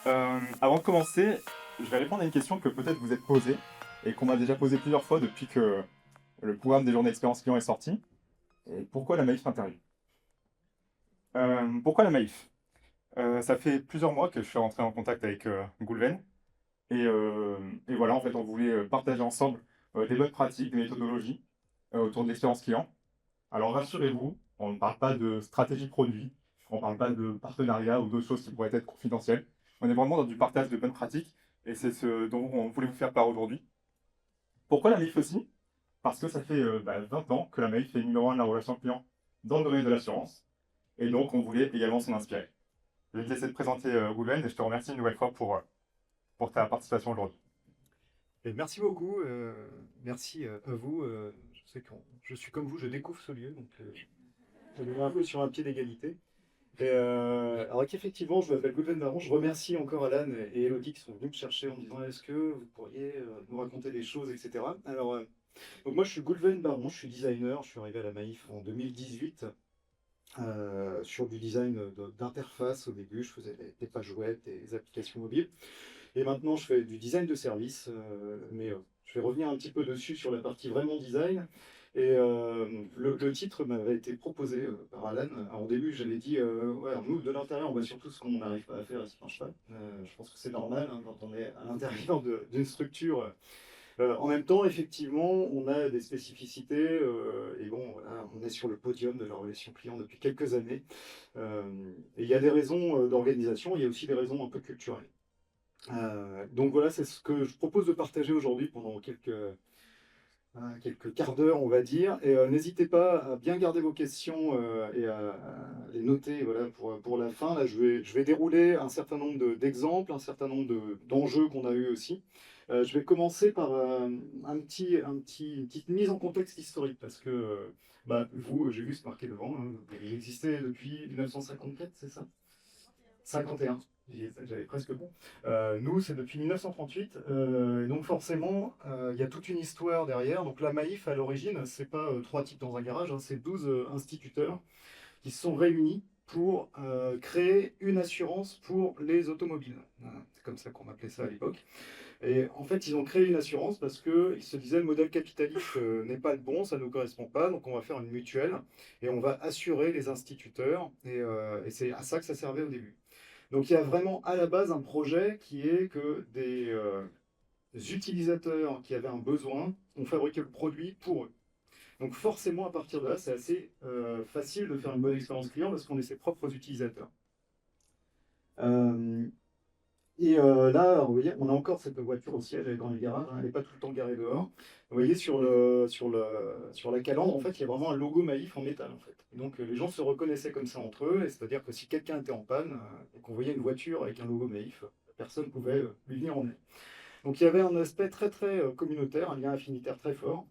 Avant de commencer, je vais répondre à une question que peut-être vous êtes posée et qu'on m'a déjà posée plusieurs fois depuis que le programme des journées d'expérience client est sorti. Et pourquoi la Maïf interview? Pourquoi la Maïf? Ça fait plusieurs mois que je suis rentré en contact avec Goulven et, euh, et voilà, en fait, on voulait partager ensemble des bonnes pratiques, des méthodologies autour de l'expérience client. Alors rassurez-vous, on ne parle pas de stratégie produit, on ne parle pas de partenariat ou d'autres choses qui pourraient être confidentielles. On est vraiment dans du partage de bonnes pratiques et c'est ce dont on voulait vous faire part aujourd'hui. Pourquoi la Maïf aussi? Parce que ça fait 20 ans que la Maïf est numéro un de la relation client dans le domaine de l'assurance et donc on voulait également s'en inspirer. Je vais te laisser te présenter Ruben et je te remercie une nouvelle fois pour ta participation aujourd'hui. Et merci beaucoup, merci à vous. Je sais que je suis comme vous, je découvre ce lieu, donc on est un peu sur un pied d'égalité. Alors qu'effectivement, je m'appelle Goulven Baron, je remercie encore Alan et Elodie qui sont venus me chercher en me disant est-ce que vous pourriez nous raconter des choses, etc. Donc moi je suis Goulven Baron, je suis designer, je suis arrivé à la Maïf en 2018 sur du design d'interface au début, je faisais des pages web, des applications mobiles. Et maintenant, je fais du design de service, mais je vais revenir un petit peu dessus sur la partie vraiment design. Le titre m'avait été proposé par Alan. Alors, au début, j'avais dit, ouais, alors nous, de l'intérieur, on voit surtout ce qu'on n'arrive pas à faire et ce qui ne marche pas. Je pense que c'est normal hein, quand on est à l'intérieur d'une structure. En même temps, effectivement, on a des spécificités. Et bon, voilà, on est sur le podium de la relation client depuis quelques années. Euh, et il y a des raisons d'organisation, il y a aussi des raisons un peu culturelles. Donc voilà, c'est ce que je propose de partager aujourd'hui pendant quelques quarts d'heure, on va dire. Et n'hésitez pas à bien garder vos questions et à les noter voilà, pour la fin. Là, je vais dérouler un certain nombre d'exemples, un certain nombre d'enjeux qu'on a eu aussi. Je vais commencer par une petite mise en contexte historique, parce que vous, j'ai vu, c'est marqué devant, hein, vous existez depuis 1954, c'est ça? 51. J'avais presque bon. Nous, c'est depuis 1938. Et donc forcément, il y a toute une histoire derrière. Donc la Maïf, à l'origine, c'est pas trois types dans un garage, hein, c'est 12 instituteurs qui se sont réunis pour créer une assurance pour les automobiles. Voilà, c'est comme ça qu'on appelait ça à l'époque. Et en fait, ils ont créé une assurance parce qu'ils se disaient le modèle capitaliste n'est pas le bon, ça ne nous correspond pas, donc on va faire une mutuelle et on va assurer les instituteurs. Et c'est à ça que ça servait au début. Donc il y a vraiment à la base un projet qui est que des utilisateurs qui avaient un besoin ont fabriqué le produit pour eux. Donc forcément à partir de là, c'est assez facile de faire une bonne expérience client parce qu'on est ses propres utilisateurs. Euh, Là, vous voyez, on a encore cette voiture au siège, elle est dans le garage, hein, elle n'est pas tout le temps garée dehors. Vous voyez, sur la calandre, en fait, il y a vraiment un logo Maïf en métal, en fait. Et donc, les gens se reconnaissaient comme ça entre eux, et c'est-à-dire que si quelqu'un était en panne, et qu'on voyait une voiture avec un logo Maïf, personne ne pouvait lui venir en aide. Donc, il y avait un aspect très, très communautaire, un lien affinitaire très fort.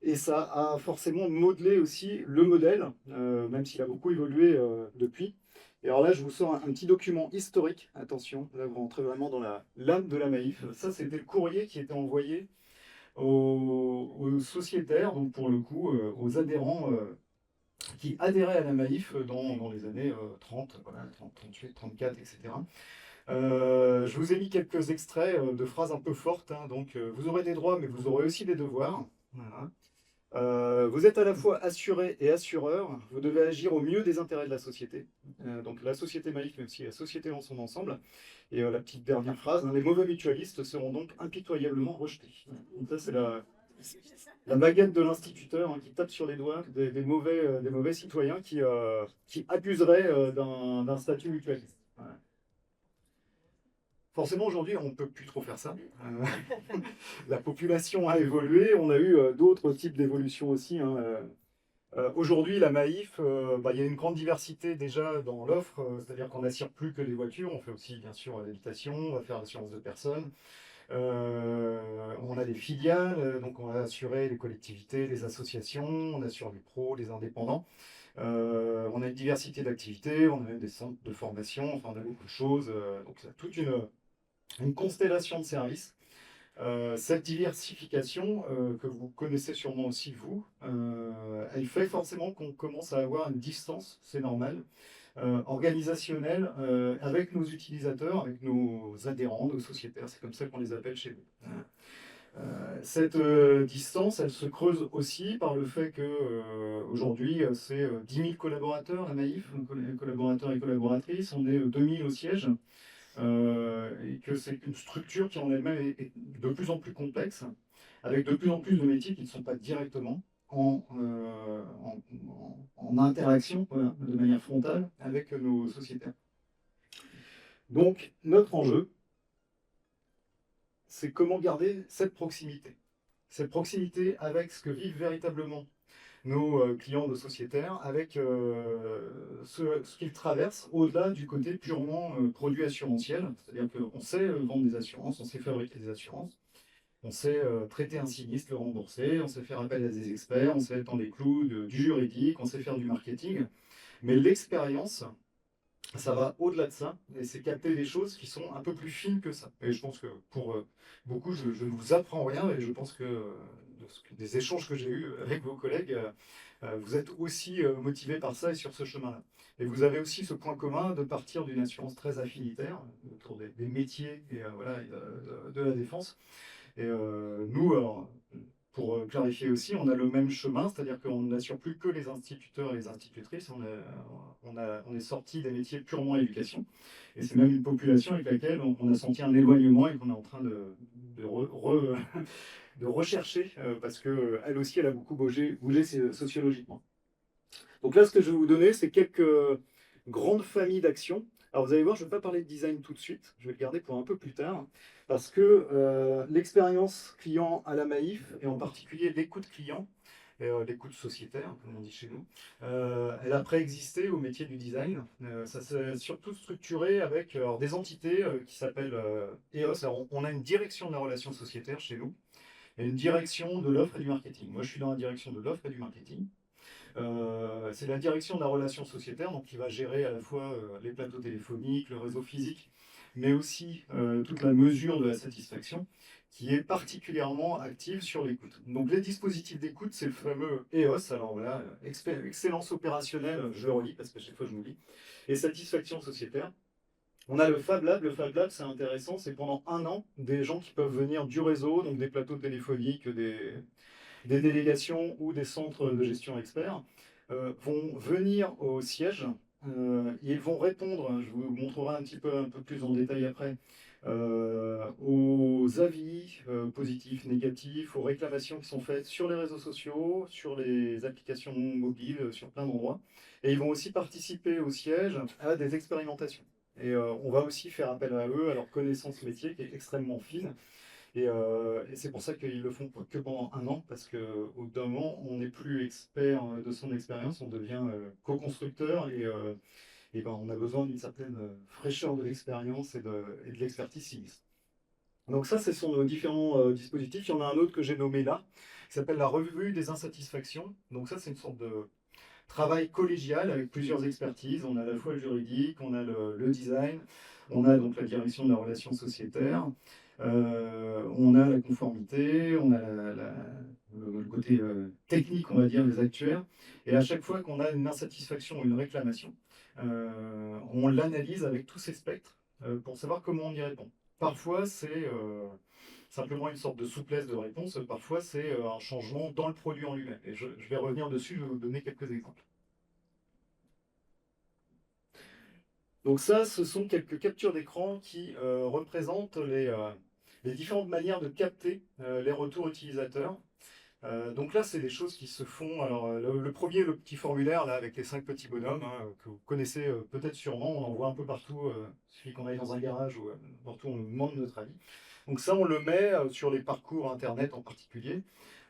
Et ça a forcément modelé aussi le modèle, même s'il a beaucoup évolué depuis. Et alors là, je vous sors un petit document historique. Attention, là, vous rentrez vraiment dans la l'âme de la Maïf. Ça, c'était le courrier qui était envoyé aux sociétaires, donc pour le coup, aux adhérents qui adhéraient à la Maïf dans les années 30, voilà, 30, 38, 34, etc. Je vous ai mis quelques extraits de phrases un peu fortes, hein. Donc, vous aurez des droits, mais vous aurez aussi des devoirs. Voilà. Vous êtes à la fois assuré et assureur. Vous devez agir au mieux des intérêts de la société. Donc la société Maïf, mais aussi la société dans son ensemble. Et la petite dernière phrase, hein, les mauvais mutualistes seront donc impitoyablement rejetés. Donc ça, c'est la baguette de l'instituteur hein, qui tape sur les doigts des mauvais citoyens qui abuseraient d'un statut mutualiste. Voilà. Forcément, aujourd'hui, on ne peut plus trop faire ça. La population a évolué, on a eu d'autres types d'évolutions aussi, hein. Aujourd'hui, la Maïf, il y a une grande diversité déjà dans l'offre, c'est-à-dire qu'on n'assure plus que les voitures, on fait aussi bien sûr l'habitation, on va faire l'assurance de personnes. On a des filiales, donc on va assurer les collectivités, les associations, on assure les pros, les indépendants. On a une diversité d'activités, on a même des centres de formation, enfin on a beaucoup de choses. Donc c'est toute une constellation de services. Cette diversification, que vous connaissez sûrement aussi vous, elle fait forcément qu'on commence à avoir une distance, c'est normal. organisationnelle avec nos utilisateurs, avec nos adhérents, nos sociétaires, c'est comme ça qu'on les appelle chez nous. Cette distance, elle se creuse aussi par le fait que aujourd'hui, c'est 10 000 collaborateurs, la Maïf, donc collaborateurs et collaboratrices, on est 2 000 au siège, et que c'est une structure qui en elle-même est de plus en plus complexe, avec de plus en plus de métiers qui ne sont pas directement en interaction, voilà, de manière frontale avec nos sociétaires. Donc, notre enjeu, c'est comment garder cette proximité. Cette proximité avec ce que vivent véritablement nos clients, nos sociétaires, avec ce qu'ils traversent au-delà du côté purement produit assurantiel. C'est-à-dire qu'on sait vendre des assurances, on sait fabriquer des assurances, on sait traiter un sinistre, le rembourser, on sait faire appel à des experts, on sait être dans les clous du juridique, on sait faire du marketing. Mais l'expérience, ça va au-delà de ça, et c'est capter des choses qui sont un peu plus fines que ça. Et je pense que pour beaucoup, je ne vous apprends rien, et je pense que des échanges que j'ai eus avec vos collègues, vous êtes aussi motivés par ça et sur ce chemin-là. Et vous avez aussi ce point commun de partir d'une assurance très affinitaire autour des métiers et, voilà, et de la défense. Et nous, alors, pour clarifier aussi, on a le même chemin, c'est-à-dire qu'on n'assure plus que les instituteurs et les institutrices, on est sorti des métiers purement éducation, et c'est même une population avec laquelle on a senti un éloignement et qu'on est en train de rechercher, parce qu'elle aussi, elle a beaucoup bougé sociologiquement. Donc là, ce que je vais vous donner, c'est quelques grandes familles d'actions. Alors vous allez voir, je ne vais pas parler de design tout de suite, je vais le garder pour un peu plus tard, parce que l'expérience client à la Maïf, et en particulier l'écoute client, l'écoute sociétaire, comme on dit chez nous, elle a préexisté au métier du design. Ça s'est surtout structuré avec alors, des entités qui s'appellent EOS. Alors, on a une direction de la relation sociétaire chez nous, et une direction de l'offre et du marketing. Moi, je suis dans la direction de l'offre et du marketing. C'est la direction de la relation sociétaire, donc qui va gérer à la fois les plateaux téléphoniques, le réseau physique, mais aussi toute la mesure de la satisfaction, qui est particulièrement active sur l'écoute. Donc les dispositifs d'écoute, c'est le fameux EOS, alors voilà, excellence opérationnelle, je le relis parce que chaque fois je m'oublie, et satisfaction sociétaire. On a le Fab Lab. Le Fab Lab, c'est intéressant, c'est pendant un an, des gens qui peuvent venir du réseau, donc des plateaux téléphoniques, des délégations ou des centres de gestion experts, vont venir au siège. Ils vont répondre, je vous montrerai un peu plus en détail après, aux avis positifs, négatifs, aux réclamations qui sont faites sur les réseaux sociaux, sur les applications mobiles, sur plein d'endroits. Et ils vont aussi participer au siège à des expérimentations. Et on va aussi faire appel à eux, à leur connaissance métier qui est extrêmement fine. Et c'est pour ça qu'ils le font que pendant un an, parce qu'au bout d'un moment, on n'est plus expert de son expérience, on devient co-constructeur et ben, on a besoin d'une certaine fraîcheur de l'expérience et de l'expertise sinistre. Donc ça, ce sont nos différents dispositifs. Il y en a un autre que j'ai nommé là, qui s'appelle la revue des insatisfactions. Donc ça, c'est une sorte de travail collégial avec plusieurs expertises. On a à la fois le juridique, on a le design, on a donc la direction de la relation sociétaire, on a la conformité, on a le côté technique, on va dire, des actuaires. Et à chaque fois qu'on a une insatisfaction ou une réclamation, on l'analyse avec tous ces spectres pour savoir comment on y répond. Parfois, c'est simplement une sorte de souplesse de réponse, parfois c'est un changement dans le produit en lui-même. Et je vais revenir dessus, je vais vous donner quelques exemples. Donc ça, ce sont quelques captures d'écran qui représentent les différentes manières de capter les retours utilisateurs. Donc là, c'est des choses qui se font. Alors, le premier, le petit formulaire là, avec les 5 petits bonhommes, hein, que vous connaissez peut-être sûrement, on en voit un peu partout. Il suffit qu'on aille dans un garage ou partout, on nous demande notre avis. Donc ça, on le met sur les parcours Internet en particulier,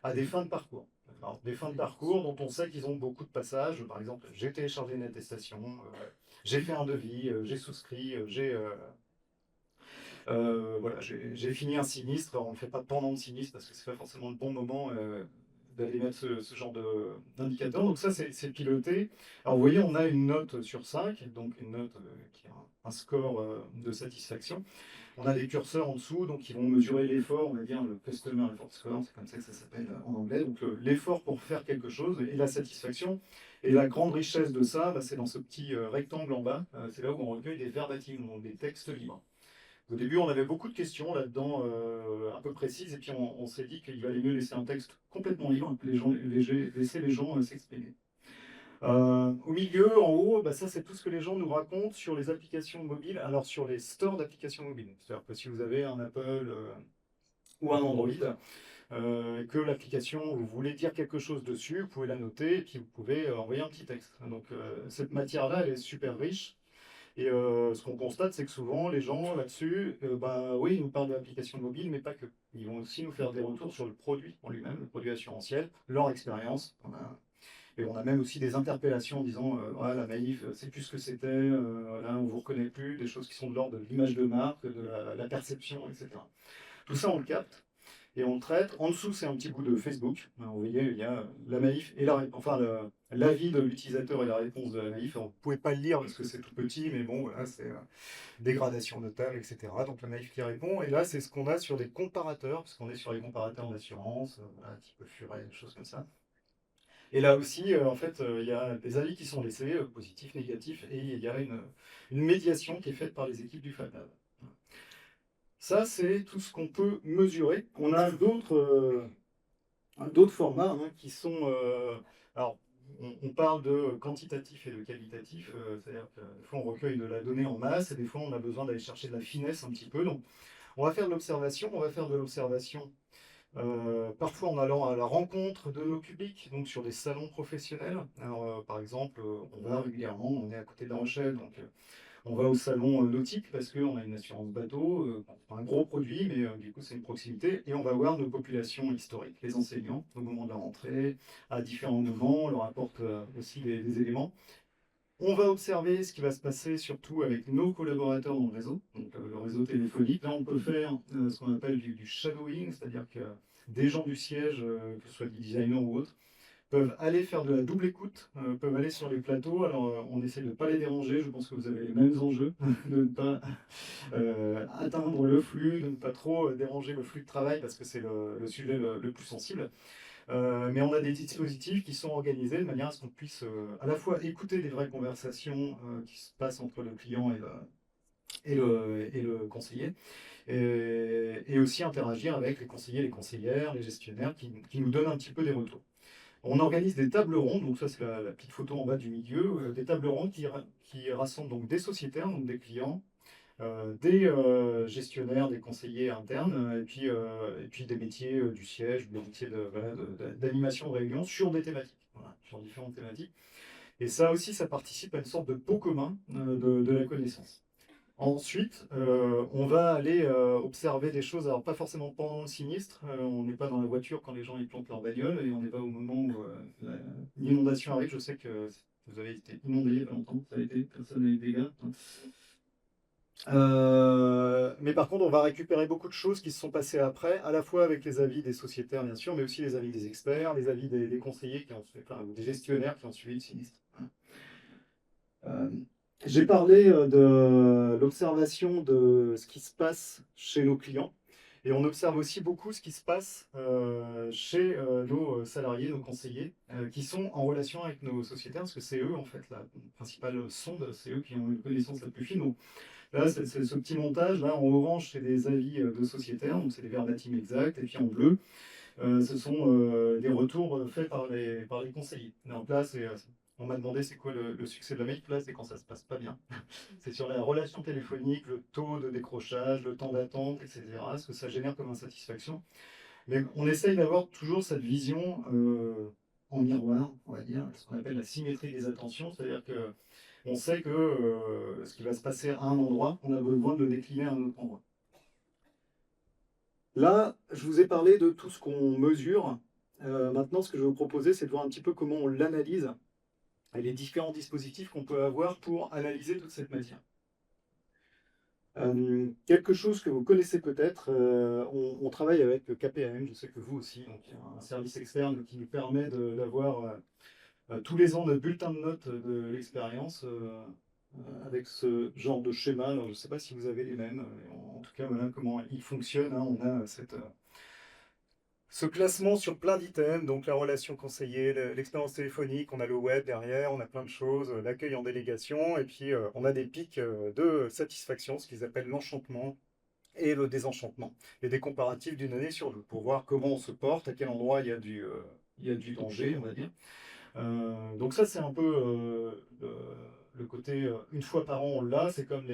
à des fins de parcours. Alors, des fins de parcours dont on sait qu'ils ont beaucoup de passages. Par exemple, j'ai téléchargé une attestation, j'ai fait un devis, j'ai souscrit, voilà, j'ai fini un sinistre. On ne fait pas pendant le sinistre parce que c'est pas forcément le bon moment d'aller mettre ce genre d'indicateur. Donc ça, c'est piloté. Alors vous voyez, on a une note sur 5, donc une note qui a un score de satisfaction. On a des curseurs en dessous, donc qui vont mesurer l'effort, on va dire le Customer Effort Score, c'est comme ça que ça s'appelle en anglais. Donc l'effort pour faire quelque chose et la satisfaction. Et la grande richesse de ça, bah, c'est dans ce petit rectangle en bas. C'est là où on recueille des verbatims, donc des textes libres. Au début, on avait beaucoup de questions là-dedans, un peu précises, et puis on s'est dit qu'il valait mieux laisser un texte complètement libre, laisser les gens s'exprimer. Au milieu, en haut, bah ça c'est tout ce que les gens nous racontent sur les applications mobiles, alors sur les stores d'applications mobiles. C'est-à-dire que si vous avez un Apple ou un Android, que l'application, vous voulez dire quelque chose dessus, vous pouvez la noter, et puis vous pouvez envoyer un petit texte. Donc cette matière-là, elle est super riche. Et ce qu'on constate, c'est que souvent, les gens là-dessus, bah, oui, ils nous parlent de l'application mobile, mais pas que. Ils vont aussi nous faire des retours sur le produit en lui-même, le produit assurantiel, leur expérience. Et on a même aussi des interpellations en disant ah, la Maïf, c'est plus ce que c'était, là, on ne vous reconnaît plus, des choses qui sont de l'ordre de l'image de marque, de la perception, etc. Tout ça, on le capte et on le traite. En dessous, c'est un petit bout de Facebook. Vous voyez, il y a la Maïf et l'avis de l'utilisateur et la réponse de la Maïf. Vous ne pouvez pas le lire parce que c'est tout petit, mais bon, voilà, c'est dégradation notable, etc. Donc la Maïf qui répond. Et là, c'est ce qu'on a sur des comparateurs, parce qu'on est sur les comparateurs d'assurance, voilà, type Furet, des choses comme ça. Et là aussi, en fait, il y a des avis qui sont laissés, positifs, négatifs, et il y a une médiation qui est faite par les équipes du FATAV. Ça, c'est tout ce qu'on peut mesurer. On a d'autres formats qui sont... alors, on parle de quantitatif et de qualitatif, c'est-à-dire que des fois on recueille de la donnée en masse, et des fois on a besoin d'aller chercher de la finesse un petit peu. Donc, on va faire de l'observation, parfois en allant à la rencontre de nos publics, donc sur des salons professionnels. Alors, par exemple, on va régulièrement, on est à côté de La Rochelle, donc on va au salon nautique parce qu'on a une assurance bateau, pas un gros produit, mais du coup c'est une proximité, et on va voir nos populations historiques, les enseignants, au moment de la rentrée, à différents moments, on leur apporte aussi des éléments. On va observer ce qui va se passer surtout avec nos collaborateurs dans le réseau, donc le réseau téléphonique. Là, on peut faire ce qu'on appelle du shadowing, c'est-à-dire que des gens du siège, que ce soit des designers ou autres, peuvent aller faire de la double écoute, peuvent aller sur les plateaux. Alors, on essaie de ne pas les déranger. Je pense que vous avez les mêmes enjeux, de ne pas atteindre le flux, de ne pas trop déranger le flux de travail, parce que c'est le sujet le plus sensible. Mais on a des dispositifs qui sont organisés de manière à ce qu'on puisse à la fois écouter des vraies conversations qui se passent entre le client et le conseiller, et aussi interagir avec les conseillers, les conseillères, les gestionnaires qui nous donnent un petit peu des retours. On organise des tables rondes, donc ça c'est la petite photo en bas du milieu, des tables rondes qui rassemblent donc des sociétaires, donc des clients, des gestionnaires, des conseillers internes, et puis des métiers du siège, des métiers d'animation de réunion sur des thématiques, voilà, sur différentes thématiques. Et ça aussi, ça participe à une sorte de pot commun de la connaissance. Ensuite, on va aller observer des choses, alors pas forcément pendant le sinistre, on n'est pas dans la voiture quand les gens ils plantent leur bagnole, et on n'est pas au moment où l'inondation arrive. Je sais que vous avez été inondé il n'y a pas longtemps, ça a été, personne n'a eu de dégâts. Mais par contre, on va récupérer beaucoup de choses qui se sont passées après, à la fois avec les avis des sociétaires, bien sûr, mais aussi les avis des experts, les avis des conseillers ou des gestionnaires qui ont suivi le sinistre. J'ai parlé de l'observation de ce qui se passe chez nos clients, et on observe aussi beaucoup ce qui se passe chez nos salariés, nos conseillers, qui sont en relation avec nos sociétaires, parce que c'est eux, en fait, la principale sonde, c'est eux qui ont une connaissance la plus fine. Donc, là, c'est ce petit montage. Là, en orange, c'est des avis de sociétaires, donc c'est des verbatims exacts, et puis en bleu, ce sont des retours faits par les conseillers. Donc là, on m'a demandé c'est quoi le succès de la mail. Là, c'est quand ça se passe pas bien. C'est sur la relation téléphonique, le taux de décrochage, le temps d'attente, etc. Ce que ça génère comme insatisfaction. Mais on essaye d'avoir toujours cette vision en miroir, on va dire, ce qu'on appelle la symétrie des attentions. C'est-à-dire que on sait que ce qui va se passer à un endroit, on a besoin de le décliner à un autre endroit. Là, je vous ai parlé de tout ce qu'on mesure. Maintenant, ce que je vais vous proposer, c'est de voir un petit peu comment on l'analyse et les différents dispositifs qu'on peut avoir pour analyser toute cette matière. Quelque chose que vous connaissez peut-être, on travaille avec le KPAM, je sais que vous aussi, donc il y a un service externe qui nous permet d'avoir tous les ans notre bulletin de notes de l'expérience avec ce genre de schéma. Alors, je ne sais pas si vous avez les mêmes, en tout cas voilà comment il fonctionne, hein. On a ce classement sur plein d'items, donc la relation conseillée, l'expérience téléphonique, on a le web derrière, on a plein de choses, l'accueil en délégation, et puis on a des pics de satisfaction, ce qu'ils appellent l'enchantement et le désenchantement, et des comparatifs d'une année sur l'autre, pour voir comment on se porte, à quel endroit il y a du danger, on va dire. Donc ça, c'est un peu le côté, une fois par an, on l'a, c'est comme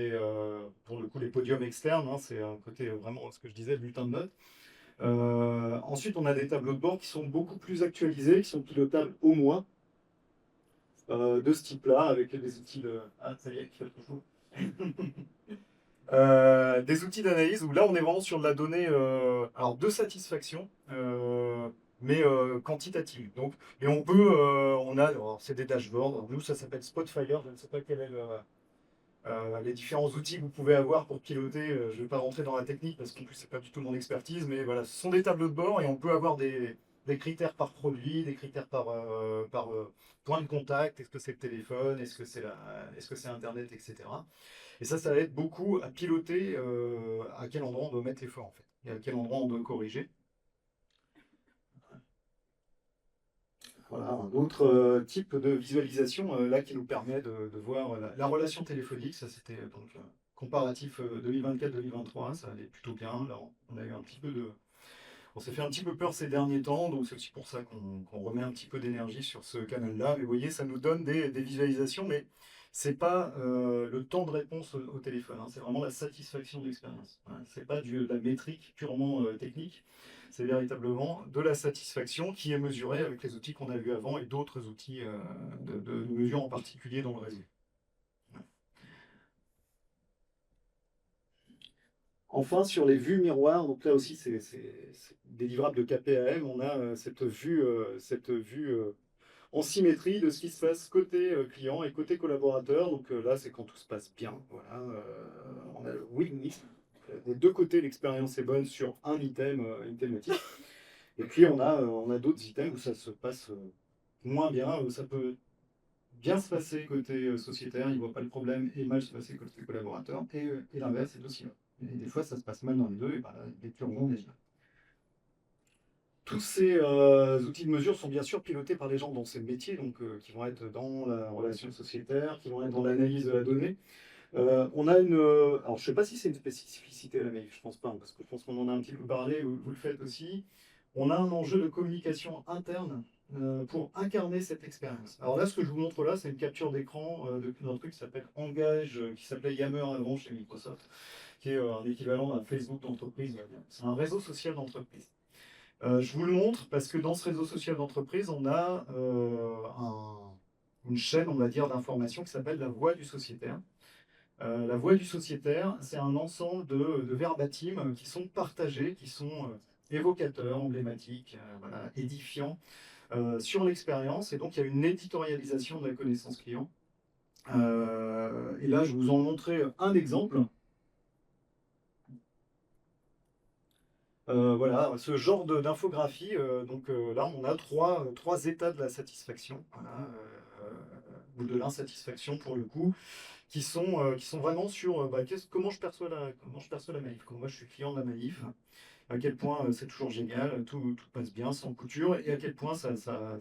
pour le coup, les podiums externes, hein, c'est un côté vraiment, ce que je disais, bulletin de notes. Ensuite, on a des tableaux de bord qui sont beaucoup plus actualisés, qui sont pilotables au mois, de ce type-là, avec des outils de... Ah, ça y est, il fait trop chaud. Des outils d'analyse où là, on est vraiment sur de la donnée alors de satisfaction, mais quantitative. Donc, et on peut, c'est des dashboards. Alors, nous, ça s'appelle Spotfire. Je ne sais pas quel est les différents outils que vous pouvez avoir pour piloter. Je ne vais pas rentrer dans la technique parce qu'en plus, c'est pas du tout mon expertise, mais voilà, ce sont des tableaux de bord et on peut avoir des critères par produit, des critères par point de contact. Est-ce que c'est le téléphone? Est-ce que c'est Internet, etc. Et ça va être beaucoup à piloter à quel endroit on doit mettre l'effort en fait, et à quel endroit on doit corriger. Voilà, un autre type de visualisation là qui nous permet de voir la relation téléphonique. Ça c'était donc comparatif 2024-2023, ça allait plutôt bien. Là, on a eu un petit peu on s'est fait un petit peu peur ces derniers temps, donc c'est aussi pour ça qu'on remet un petit peu d'énergie sur ce canal-là. Mais vous voyez, ça nous donne des visualisations, mais c'est pas le temps de réponse au téléphone, hein, c'est vraiment la satisfaction de l'expérience. Hein. C'est pas de la métrique purement technique, c'est véritablement de la satisfaction qui est mesurée avec les outils qu'on a vus avant et d'autres outils de mesure en particulier dans le réseau. Enfin, sur les vues miroirs, donc là aussi, c'est des livrables de KPAM, on a cette vue en symétrie de ce qui se passe côté client et côté collaborateur. Donc là, c'est quand tout se passe bien. Voilà, on a le win-win. Des deux côtés, l'expérience est bonne sur un item, une thématique. Et puis, on a d'autres items où ça se passe moins bien, où ça peut bien se passer côté sociétaire, il ne voit pas le problème, et mal se passer côté collaborateur, et l'inverse est aussi là. Et des fois, ça se passe mal dans les deux, et ben là, les turbulences déjà. Tous ces outils de mesure sont bien sûr pilotés par les gens dans ces métiers, donc qui vont être dans la relation sociétaire, qui vont être dans l'analyse de la donnée. On a alors je ne sais pas si c'est une spécificité là, mais je pense pas, hein, parce que je pense qu'on en a un petit peu parlé, vous le faites aussi. On a un enjeu de communication interne pour incarner cette expérience. Alors là, ce que je vous montre là, c'est une capture d'écran d'un truc qui s'appelle Engage, qui s'appelait Yammer avant chez Microsoft, qui est un équivalent d'un Facebook d'entreprise. C'est un réseau social d'entreprise. Je vous le montre parce que dans ce réseau social d'entreprise, on a une chaîne, on va dire, d'informations qui s'appelle la voix du sociétaire. La voix du sociétaire, c'est un ensemble de verbatim qui sont partagés, qui sont évocateurs, emblématiques, voilà, édifiants sur l'expérience. Et donc, il y a une éditorialisation de la connaissance client. Et là, je vous en montrer un exemple. Voilà, ce genre d'infographie. Donc là, on a trois états de la satisfaction, voilà, ou de l'insatisfaction pour le coup, qui sont vraiment sur comment je perçois la manif. Quand moi je suis client de la manif, à quel point c'est toujours génial, tout passe bien, sans couture, et à quel point ça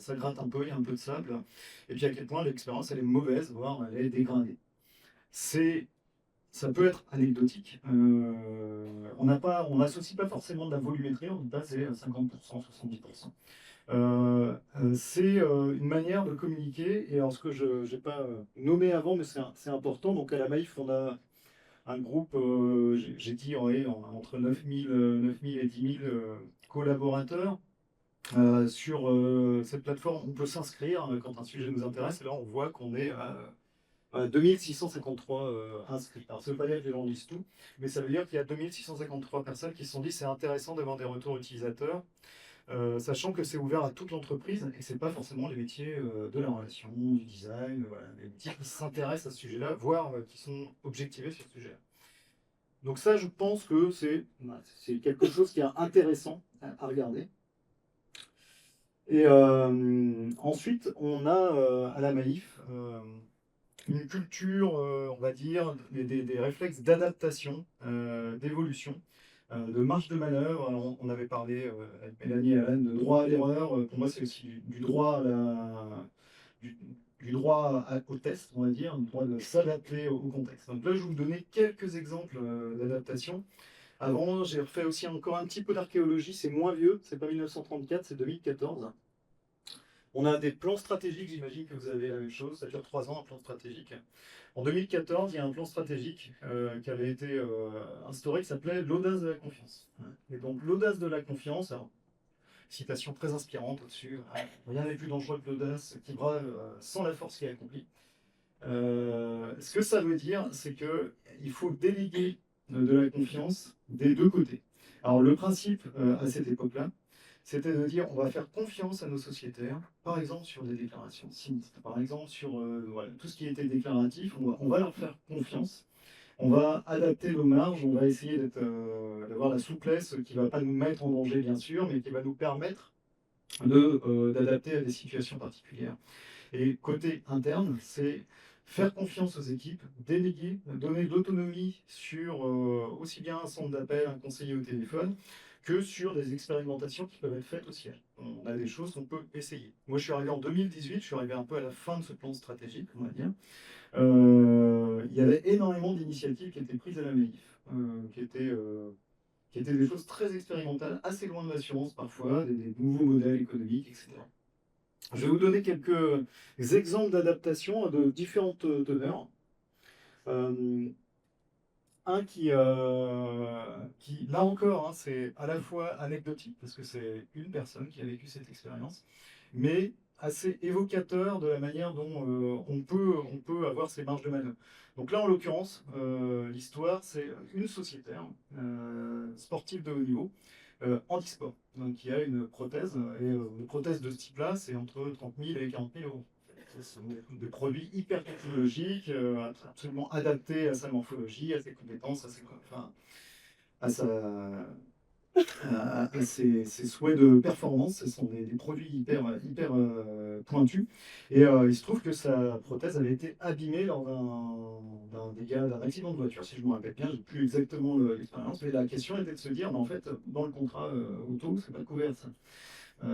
gratte un peu, il y a un peu de sable, et puis à quel point l'expérience elle est mauvaise, voire elle est dégradée. Ça peut être anecdotique. On n'associe pas forcément de la volumétrie, on dit pas c'est 50%, 70%. C'est une manière de communiquer, et alors ce que je n'ai pas nommé avant, mais c'est important, donc à la Maïf, on a un groupe, j'ai dit entre 9000 et 10 000 collaborateurs. Sur cette plateforme, on peut s'inscrire quand un sujet nous intéresse, et là on voit qu'on est à 2653 inscrits. Alors, ça ne veut pas dire que les gens lisent tout, mais ça veut dire qu'il y a 2653 personnes qui se sont dit c'est intéressant d'avoir des retours utilisateurs, sachant que c'est ouvert à toute l'entreprise et c'est pas forcément les métiers de la relation, du design, voilà, les métiers qui s'intéressent à ce sujet-là, voire qui sont objectivés sur ce sujet-là. Donc ça, je pense que c'est quelque chose qui est intéressant à regarder. Et ensuite, on a à la Maïf une culture, on va dire, des réflexes d'adaptation, d'évolution, de marge de manœuvre. Alors, on avait parlé avec Mélanie et Alan de droit à l'erreur. Pour moi, c'est aussi du droit du, du droit au test, on va dire, du droit de s'adapter au contexte. Donc là, je vais vous donner quelques exemples d'adaptation. Avant, j'ai refait aussi encore un petit peu d'archéologie, c'est moins vieux, c'est pas 1934, c'est 2014. On a des plans stratégiques, j'imagine que vous avez la même chose, ça dure 3 ans, un plan stratégique. En 2014, il y a un plan stratégique qui avait été instauré qui s'appelait l'audace de la confiance. Et donc l'audace de la confiance, alors, citation très inspirante au-dessus, rien n'est plus dangereux que l'audace qui brave sans la force qui est accomplie. Ce que ça veut dire, c'est qu'il faut déléguer de la confiance des deux côtés. Alors le principe à cette époque-là, c'était de dire on va faire confiance à nos sociétaires, par exemple sur des déclarations sinistres, par exemple sur voilà, tout ce qui était déclaratif, on va leur faire confiance, on va adapter nos marges, on va essayer d'avoir la souplesse qui ne va pas nous mettre en danger bien sûr, mais qui va nous permettre d'adapter à des situations particulières. Et côté interne, c'est faire confiance aux équipes, déléguer, donner de l'autonomie sur aussi bien un centre d'appel, un conseiller au téléphone, que sur des expérimentations qui peuvent être faites au ciel. On a des choses qu'on peut essayer. Moi, je suis arrivé en 2018, je suis arrivé un peu à la fin de ce plan stratégique, on va dire. Il y avait énormément d'initiatives qui étaient prises à la MAIF, qui étaient des choses très expérimentales, assez loin de l'assurance parfois, des nouveaux modèles économiques, etc. Je vais vous donner quelques exemples d'adaptation de différentes teneurs. Un qui là encore, hein, c'est à la fois anecdotique, parce que c'est une personne qui a vécu cette expérience, mais assez évocateur de la manière dont on peut avoir ces marges de manœuvre. Donc là, en l'occurrence, l'histoire, c'est une sociétaire sportive de haut niveau, handisport, donc qui a une prothèse, et une prothèse de ce type-là, c'est entre 30 000 et 40 000 euros. Ce sont des produits hyper technologiques, absolument adaptés à sa morphologie, à ses compétences, enfin, à, ses souhaits de performance. Ce sont des produits hyper pointus. Et il se trouve que sa prothèse avait été abîmée lors d'un dégât, d'un accident de voiture, si je me rappelle bien. Je n'ai plus exactement l'expérience, mais la question était de se dire, mais en fait, dans le contrat auto, c'est pas couvert ça.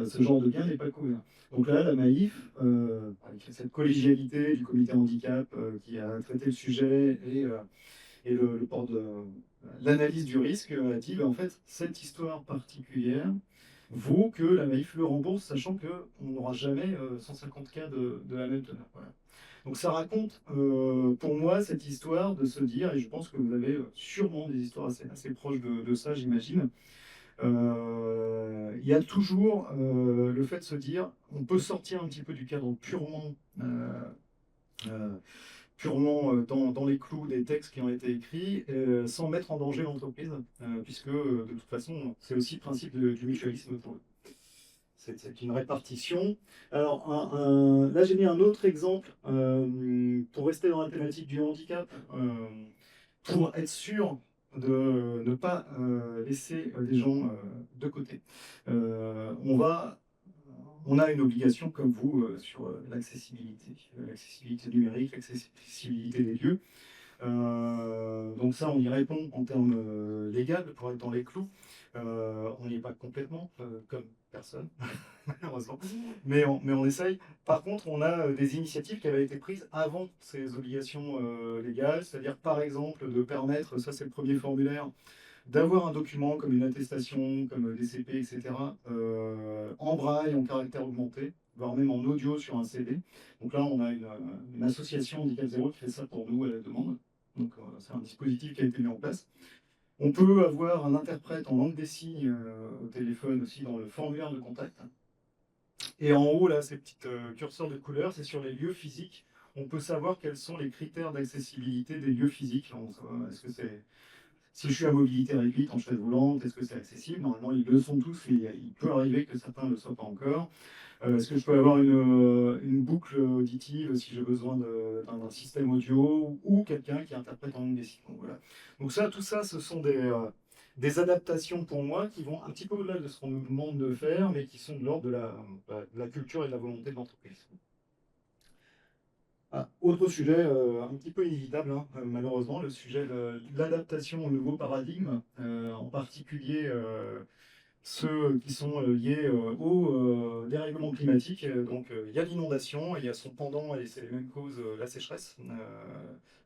Ce genre de gain n'est pas couvert. Donc là, la Maïf, avec cette collégialité du comité handicap qui a traité le sujet et le port de l'analyse du risque, a dit en fait, cette histoire particulière vaut que la Maïf le rembourse, sachant qu'on n'aura jamais 150 cas de la même teneur. Voilà. Donc ça raconte pour moi cette histoire de se dire, et je pense que vous avez sûrement des histoires assez proches de ça, j'imagine. Il y a toujours le fait de se dire, on peut sortir un petit peu du cadre purement dans les clous des textes qui ont été écrits, sans mettre en danger l'entreprise, puisque de toute façon, c'est aussi le principe du mutualisme pour eux. C'est une répartition. Alors là, j'ai mis un autre exemple pour rester dans la thématique du handicap, pour être sûr de ne pas laisser les gens de côté. On a une obligation, comme vous, sur l'accessibilité numérique, l'accessibilité des lieux. Donc ça, on y répond en termes légaux pour être dans les clous. On n'y est pas complètement, comme personne, malheureusement, mais on essaye. Par contre, on a des initiatives qui avaient été prises avant ces obligations légales, c'est-à-dire par exemple de permettre, ça c'est le premier formulaire, d'avoir un document comme une attestation, comme DCP, etc., en braille, en caractère augmenté, voire même en audio sur un CD. Donc là, on a une association Handicap Zéro qui fait ça pour nous à la demande. Donc c'est un dispositif qui a été mis en place. On peut avoir un interprète en langue des signes au téléphone aussi dans le formulaire de contact. Et en haut, là, ces petits curseurs de couleurs, c'est sur les lieux physiques. On peut savoir quels sont les critères d'accessibilité des lieux physiques. Est-ce que c'est Si je suis à mobilité réduite en chaise volante, est-ce que c'est accessible? Normalement, ils le sont tous, et il peut arriver que certains ne le soient pas encore. Est-ce que je peux avoir une boucle auditive si j'ai besoin d'un système audio ou quelqu'un qui interprète en langue des signes? Voilà. Donc ça, tout ça, ce sont des adaptations pour moi qui vont un petit peu au-delà de ce qu'on nous demande de faire, mais qui sont de l'ordre de la culture et de la volonté de l'entreprise. Ah, autre sujet un petit peu inévitable, hein, malheureusement, le sujet de l'adaptation au nouveau paradigme, en particulier ceux qui sont liés au dérèglement climatique. Donc il y a l'inondation, et il y a son pendant, et c'est les mêmes causes, la sécheresse.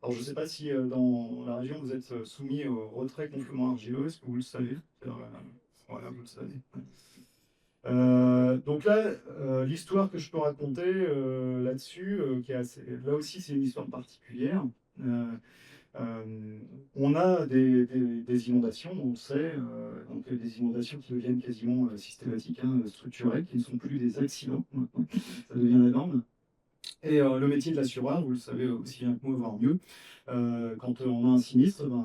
Alors je ne sais pas si dans la région vous êtes soumis au retrait gonflement argileux, est-ce que vous le savez? Voilà, vous le savez. Donc là, l'histoire que je peux raconter là-dessus, qui est là aussi c'est une histoire particulière. Euh, on a des inondations, on le sait, donc des inondations qui deviennent quasiment systématiques, hein, structurelles, qui ne sont plus des accidents, maintenant. Ça devient la norme. Et le métier de l'assureur, vous le savez aussi bien que moi, voire mieux, quand on a un sinistre, ben,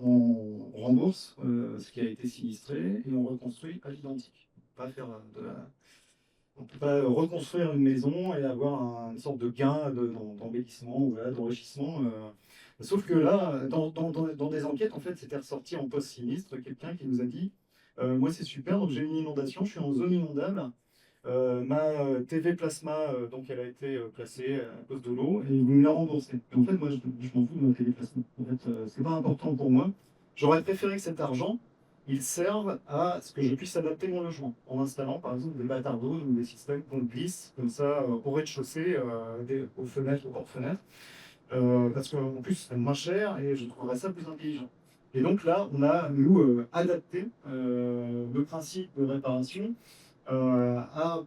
on rembourse ce qui a été sinistré et on reconstruit à l'identique. On peut pas faire on peut pas reconstruire une maison et avoir une sorte de gain d'embellissement ou voilà, d'enrichissement. Sauf que là, dans des enquêtes, en fait, c'était ressorti en post-sinistre, quelqu'un qui nous a dit moi, c'est super, donc j'ai une inondation, je suis en zone inondable. Ma TV plasma, donc elle a été placée à cause de l'eau et vous me la remboursez. Et en fait, moi, je m'en fous de ma TV plasma. En fait, c'est pas important pour moi. J'aurais préféré que cet argent, il serve à ce que je puisse adapter mon logement en installant, par exemple, des bâtards d'eau ou des systèmes qu'on glisse comme ça au rez-de-chaussée, aux fenêtres, aux portes-fenêtres. Parce qu'en plus, c'est moins cher et je trouverais ça plus intelligent. Et donc là, on a, nous, adapté le principe de réparation à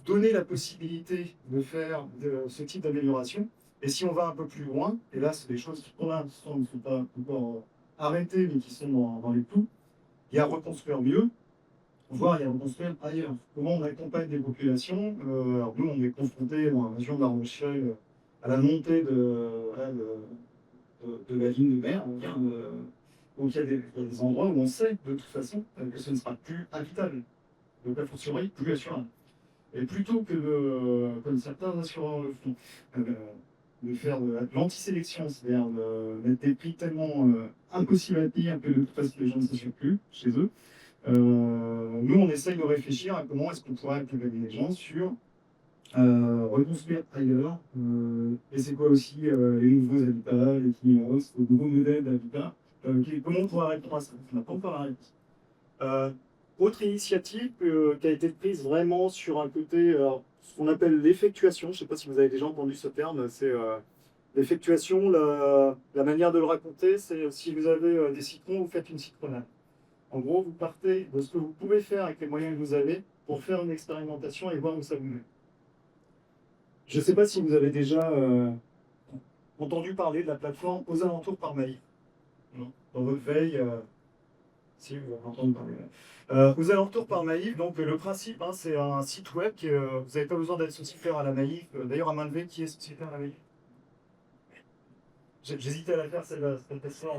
donner la possibilité de faire ce type d'amélioration. Et si on va un peu plus loin, et là, c'est des choses qui pour l'instant ne sont pas encore arrêtées, mais qui sont dans les clous, il y a reconstruire mieux, voire il y a reconstruire ailleurs. Comment on accompagne des populations alors nous, on est confrontés dans la région de La Rochelle à la montée de la ligne de mer. Donc il y a des endroits où on sait de toute façon que ce ne sera plus habitable. Donc a fortiori, plus assurable. Et plutôt que comme certains assureurs le font, de faire de l'anti-sélection, c'est-à-dire de mettre des prix tellement impossibles à tenir que de toute façon les gens ne s'assurent plus chez eux, nous on essaye de réfléchir à comment est-ce qu'on pourrait accompagner les gens sur reconstruire ailleurs. Et c'est quoi aussi les nouveaux habitats, les tiny houses, les nouveaux modèles d'habitat. Comment on pourrait répondre à ça? On n'a pas encore la réponse. Autre initiative qui a été prise vraiment sur un côté, ce qu'on appelle l'effectuation. Je ne sais pas si vous avez déjà entendu ce terme. C'est l'effectuation, la manière de le raconter, c'est si vous avez des citrons, vous faites une citronnade. En gros, vous partez de ce que vous pouvez faire avec les moyens que vous avez pour faire une expérimentation et voir où ça vous met. Je ne sais pas si vous avez déjà entendu parler de la plateforme Aux Alentours par Maïf. Non. Dans votre veille, si vous en entendez parler. Aux Alentours par Maïf, donc le principe, hein, c'est un site web que vous n'avez pas besoin d'être sociétaire à la Maïf. D'ailleurs, à main levée, qui est sociétaire à la Maïf? J'hésitais à la faire, celle-là, cette question.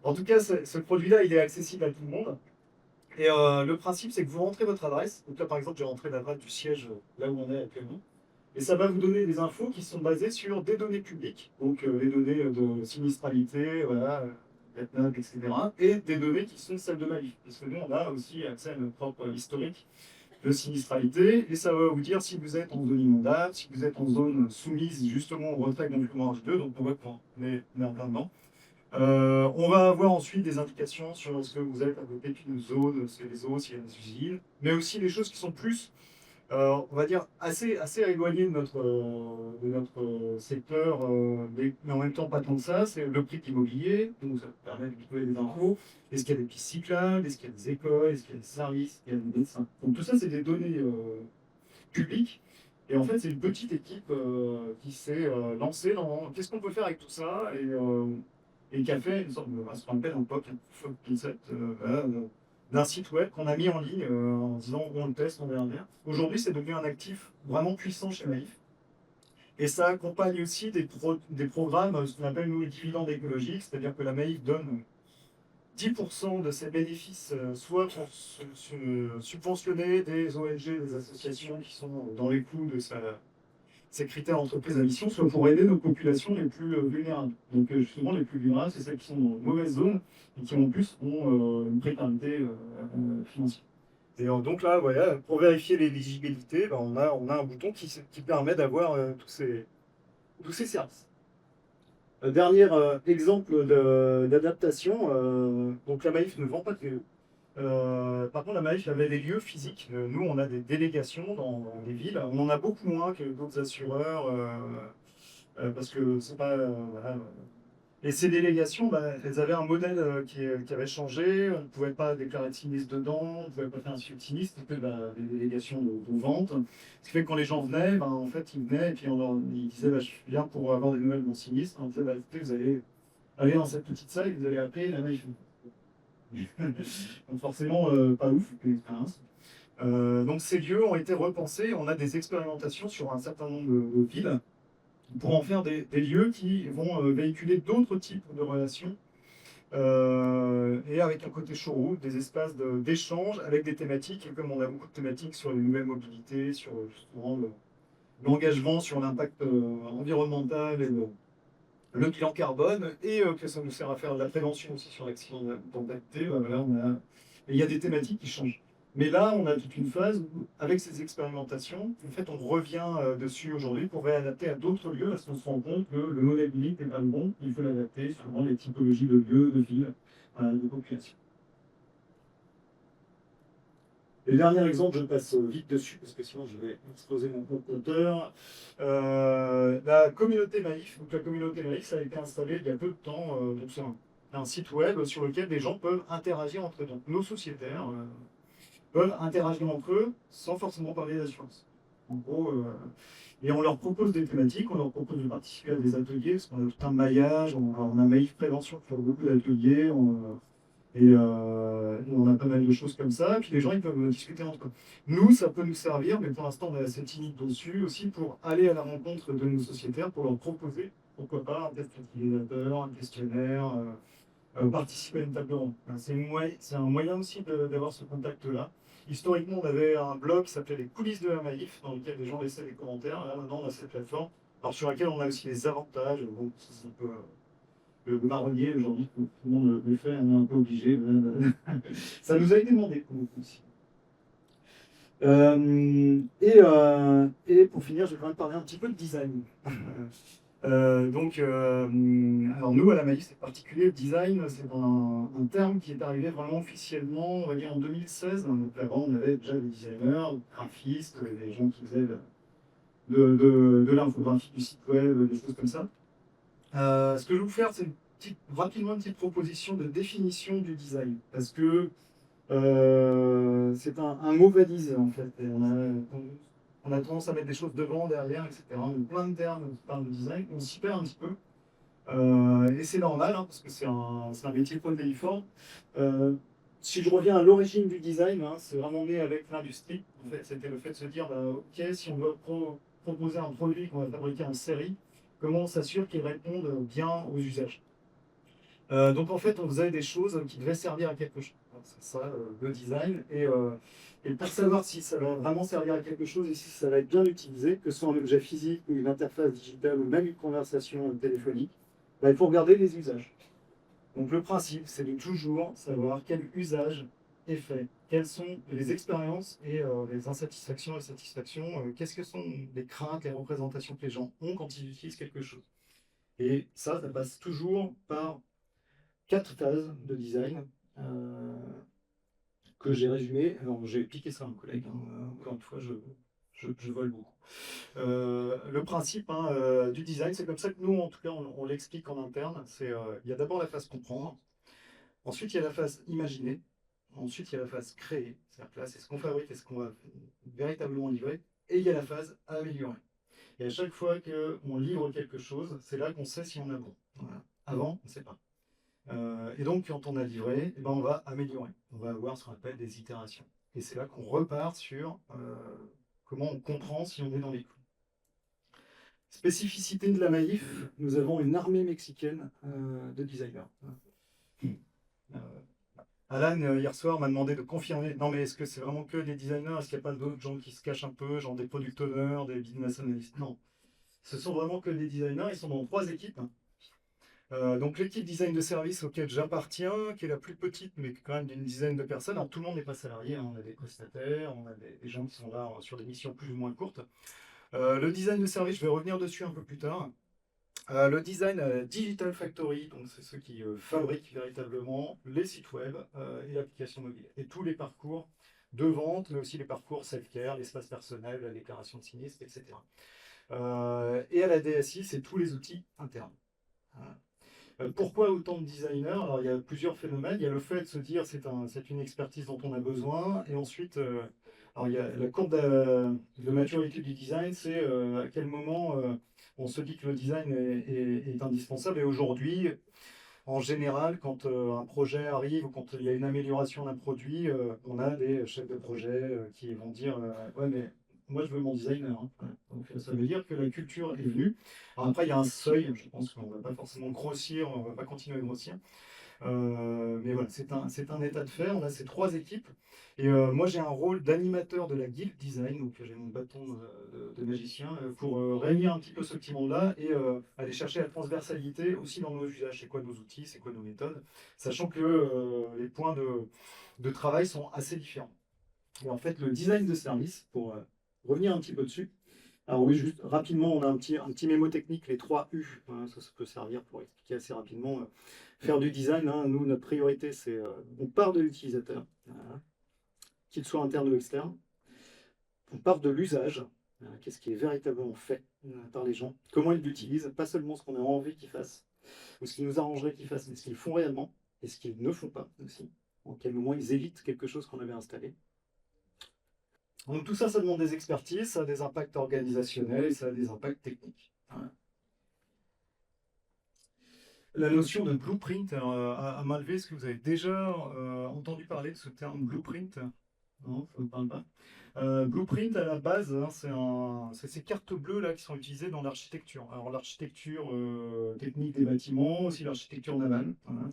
En tout cas, ce produit-là, il est accessible à tout le monde. Et le principe, c'est que vous rentrez votre adresse. Donc là, par exemple, j'ai rentré l'adresse du siège là où on est actuellement. Et ça va vous donner des infos qui sont basées sur des données publiques, donc les données de sinistralité, voilà, GetNat, etc. Et des données qui sont celles de Maïf. Parce que nous, on a aussi accès à notre propre historique de sinistralité. Et ça va vous dire si vous êtes en zone inondable, si vous êtes en zone soumise justement au retrait gonflement H2, donc on voit qu'on est en plein dedans. On va avoir ensuite des indications sur ce que vous êtes à côté d'une zone, s'il y a des eaux, s'il y a des usines, mais aussi des choses qui sont plus, on va dire, assez éloignées de notre secteur, mais en même temps pas tant que ça. C'est le prix de l'immobilier, donc ça permet de trouver des infos. Est-ce qu'il y a des pistes cyclables, est-ce qu'il y a des écoles, est-ce qu'il y a des services, est-ce qu'il y a des médecins. Donc tout ça, c'est des données publiques. Et en fait, c'est une petite équipe qui s'est lancée dans qu'est-ce qu'on peut faire avec tout ça et qui a fait une sorte de, ce qu'on appelle un POC, un proof of concept, d'un site web qu'on a mis en ligne en disant on le teste, on verra bien. Aujourd'hui, c'est devenu un actif vraiment puissant chez Maïf. Et ça accompagne aussi des programmes, ce qu'on appelle nous le dividende écologique, c'est-à-dire que la Maïf donne 10% de ses bénéfices, soit pour subventionner des ONG, des associations qui sont dans les clous de ces critères entreprises à mission, soit pour aider nos populations les plus vulnérables. Donc justement, les plus vulnérables, c'est celles qui sont dans une mauvaise zone et qui en plus ont une précarité financière. Et donc là, voilà, pour vérifier l'éligibilité, ben, on a un bouton qui permet d'avoir tous ces services. Dernier exemple d'adaptation, donc la Maïf ne vend pas de vélo. Par contre, la Maïf avait des lieux physiques. Nous, on a des délégations dans les villes. On en a beaucoup moins que d'autres assureurs parce que c'est pas. Voilà. Et ces délégations, bah, elles avaient un modèle qui avait changé. On ne pouvait pas déclarer de sinistre dedans, on ne pouvait pas faire un suivi de sinistre. C'était des délégations de vente. Ce qui fait que quand les gens venaient, bah, en fait, ils venaient et puis ils disaient bah, je viens pour avoir des nouvelles de mon sinistre. On disait bah, écoutez, vous allez aller dans cette petite salle et vous allez appeler la Maïf. Donc forcément, pas ouf l'expérience. Donc ces lieux ont été repensés. On a des expérimentations sur un certain nombre de villes pour en faire des lieux qui vont véhiculer d'autres types de relations et avec un côté showroom, des espaces d'échange avec des thématiques. Et comme on a beaucoup de thématiques sur les nouvelles mobilités, sur justement l'engagement sur l'impact environnemental et le bilan carbone, et que ça nous sert à faire de la prévention aussi sur l'accident d'activité, voilà, il y a des thématiques qui changent. Mais là, on a toute une phase où, avec ces expérimentations, en fait, on revient dessus aujourd'hui pour réadapter à d'autres lieux parce qu'on se rend compte que le modèle unique n'est pas le bon, il faut l'adapter selon les typologies de lieux, de villes, de population. Et le dernier exemple, je passe vite dessus parce que sinon je vais exploser mon compteur. La communauté Maïf. Donc la communauté Maïf, ça a été installé il y a peu de temps. Donc c'est un site web sur lequel des gens peuvent interagir entre eux. Donc nos sociétaires peuvent interagir entre eux sans forcément parler d'assurance. En gros, et on leur propose des thématiques, on leur propose de participer à des ateliers, parce qu'on a tout un maillage, on a Maïf Prévention qui fait beaucoup d'ateliers. Et on a pas mal de choses comme ça, et puis les gens ils peuvent discuter entre eux. Nous, ça peut nous servir, mais pour l'instant on est assez timide dessus aussi pour aller à la rencontre de nos sociétaires, pour leur proposer, pourquoi pas, un test utilisateur, un questionnaire, participer à une table ronde. C'est un moyen aussi d'avoir ce contact-là. Historiquement, on avait un blog qui s'appelait Les coulisses de la Maïf, dans lequel les gens laissaient des commentaires. Là, maintenant, on a cette plateforme, alors sur laquelle on a aussi les avantages. Bon, c'est un peu le marronnier aujourd'hui, tout le monde le fait, on est un peu obligé. Ça nous a été demandé pour beaucoup aussi. Et pour finir, je vais quand même parler un petit peu de design. Alors nous, à la Maïf, c'est particulier, le design, c'est un terme qui est arrivé vraiment officiellement, on va dire en 2016. Donc avant, on avait déjà des designers, des graphistes, des gens qui faisaient de l'infographie du site web, des choses comme ça. Ce que je vais vous faire, c'est rapidement une petite proposition de définition du design. Parce que c'est un mot valise, en fait. Et on a tendance à mettre des choses devant, derrière, etc. Donc, plein de termes qui parlent de design, on s'y perd un petit peu. Et c'est normal, hein, parce que c'est un métier polyforme. Si je reviens à l'origine du design, hein, c'est vraiment né avec l'industrie. En fait, c'était le fait de se dire, bah, ok, si on veut proposer un produit qu'on va fabriquer en série, comment on s'assure qu'il réponde bien aux usages. Donc en fait, on faisait des choses qui devaient servir à quelque chose. C'est ça, le design. Et pour savoir si ça va vraiment servir à quelque chose et si ça va être bien utilisé, que ce soit un objet physique ou une interface digitale ou même une conversation téléphonique, bah, il faut regarder les usages. Donc le principe, c'est de toujours savoir quel usage est fait, quelles sont les expériences et les insatisfactions et satisfactions, qu'est-ce que sont les craintes, les représentations que les gens ont quand ils utilisent quelque chose. Et ça passe toujours par 4 phases de design que j'ai résumées. Alors, j'ai piqué ça à un collègue, hein. Encore une fois, je vole beaucoup. Le principe du design, c'est comme ça que nous, en tout cas, on l'explique en interne. Il y a d'abord la phase comprendre, ensuite il y a la phase imaginer, ensuite il y a la phase créer, c'est-à-dire que là, c'est ce qu'on fabrique et ce qu'on va véritablement livrer, et il y a la phase améliorer. Et à chaque fois qu'on livre quelque chose, c'est là qu'on sait si on a bon. Voilà. Avant, on ne sait pas. Et donc, quand on a livré, eh ben, on va améliorer. On va avoir ce qu'on appelle des itérations. Et c'est là qu'on repart sur comment on comprend si on est dans les clous. Spécificité de la Maïf, nous avons une armée mexicaine de designers. Euh, Alan, hier soir, m'a demandé de confirmer. Non, mais est-ce que c'est vraiment que des designers? Est-ce qu'il n'y a pas d'autres gens qui se cachent un peu, genre des product owners, des business analysts? Non. Ce sont vraiment que des designers. Ils sont dans 3 équipes. Donc l'équipe design de service auquel j'appartiens, qui est la plus petite, mais quand même d'une dizaine de personnes. Alors tout le monde n'est pas salarié, hein. On a des prestataires, on a des gens qui sont là sur des missions plus ou moins courtes. Le design de service, je vais revenir dessus un peu plus tard. Le design Digital Factory, donc c'est ceux qui fabriquent véritablement les sites web et l'application mobile. Et tous les parcours de vente, mais aussi les parcours self-care, l'espace personnel, la déclaration de sinistre, etc. Et à la DSI, c'est tous les outils internes. Voilà. Pourquoi autant de designers? Alors il y a plusieurs phénomènes. Il y a le fait de se dire c'est une expertise dont on a besoin. Et ensuite, alors il y a la courbe de maturité du design, c'est à quel moment on se dit que le design est indispensable. Et aujourd'hui, en général, quand un projet arrive ou quand il y a une amélioration d'un produit, on a des chefs de projet qui vont dire ouais, mais moi je veux mon designer, hein. Donc ça veut dire que la culture est venue. Alors après, il y a un seuil, je pense qu'on ne va pas forcément grossir, on ne va pas continuer à grossir. Mais voilà, c'est un état de fait. On a ces 3 équipes. Et moi, j'ai un rôle d'animateur de la guilde design, donc j'ai mon bâton de magicien, pour réunir un petit peu ce petit monde-là et aller chercher la transversalité aussi dans nos usages. C'est quoi nos outils, c'est quoi nos méthodes, sachant que les points de travail sont assez différents. Et en fait, le design de service, pour revenir un petit peu dessus, alors oui, juste rapidement, on a un petit mémo technique, les 3 U, hein, ça peut servir pour expliquer assez rapidement. Faire du design, hein, nous, notre priorité, c'est on part de l'utilisateur, voilà, qu'il soit interne ou externe. On part de l'usage, qu'est-ce qui est véritablement fait par les gens, comment ils l'utilisent, pas seulement ce qu'on a envie qu'ils fassent, ou ce qui nous arrangerait qu'ils fassent, mais ce qu'ils font réellement, et ce qu'ils ne font pas aussi. En quel moment ils évitent quelque chose qu'on avait installé. Donc tout ça, ça demande des expertises, ça a des impacts organisationnels et ça a des impacts techniques. Voilà. La notion de blueprint, à main levée, est-ce que vous avez déjà entendu parler de ce terme blueprint? Non, ça ne me parle pas. Blueprint, à la base, hein, c'est ces cartes bleues là qui sont utilisées dans l'architecture. Alors l'architecture technique des bâtiments, aussi l'architecture navale. Voilà.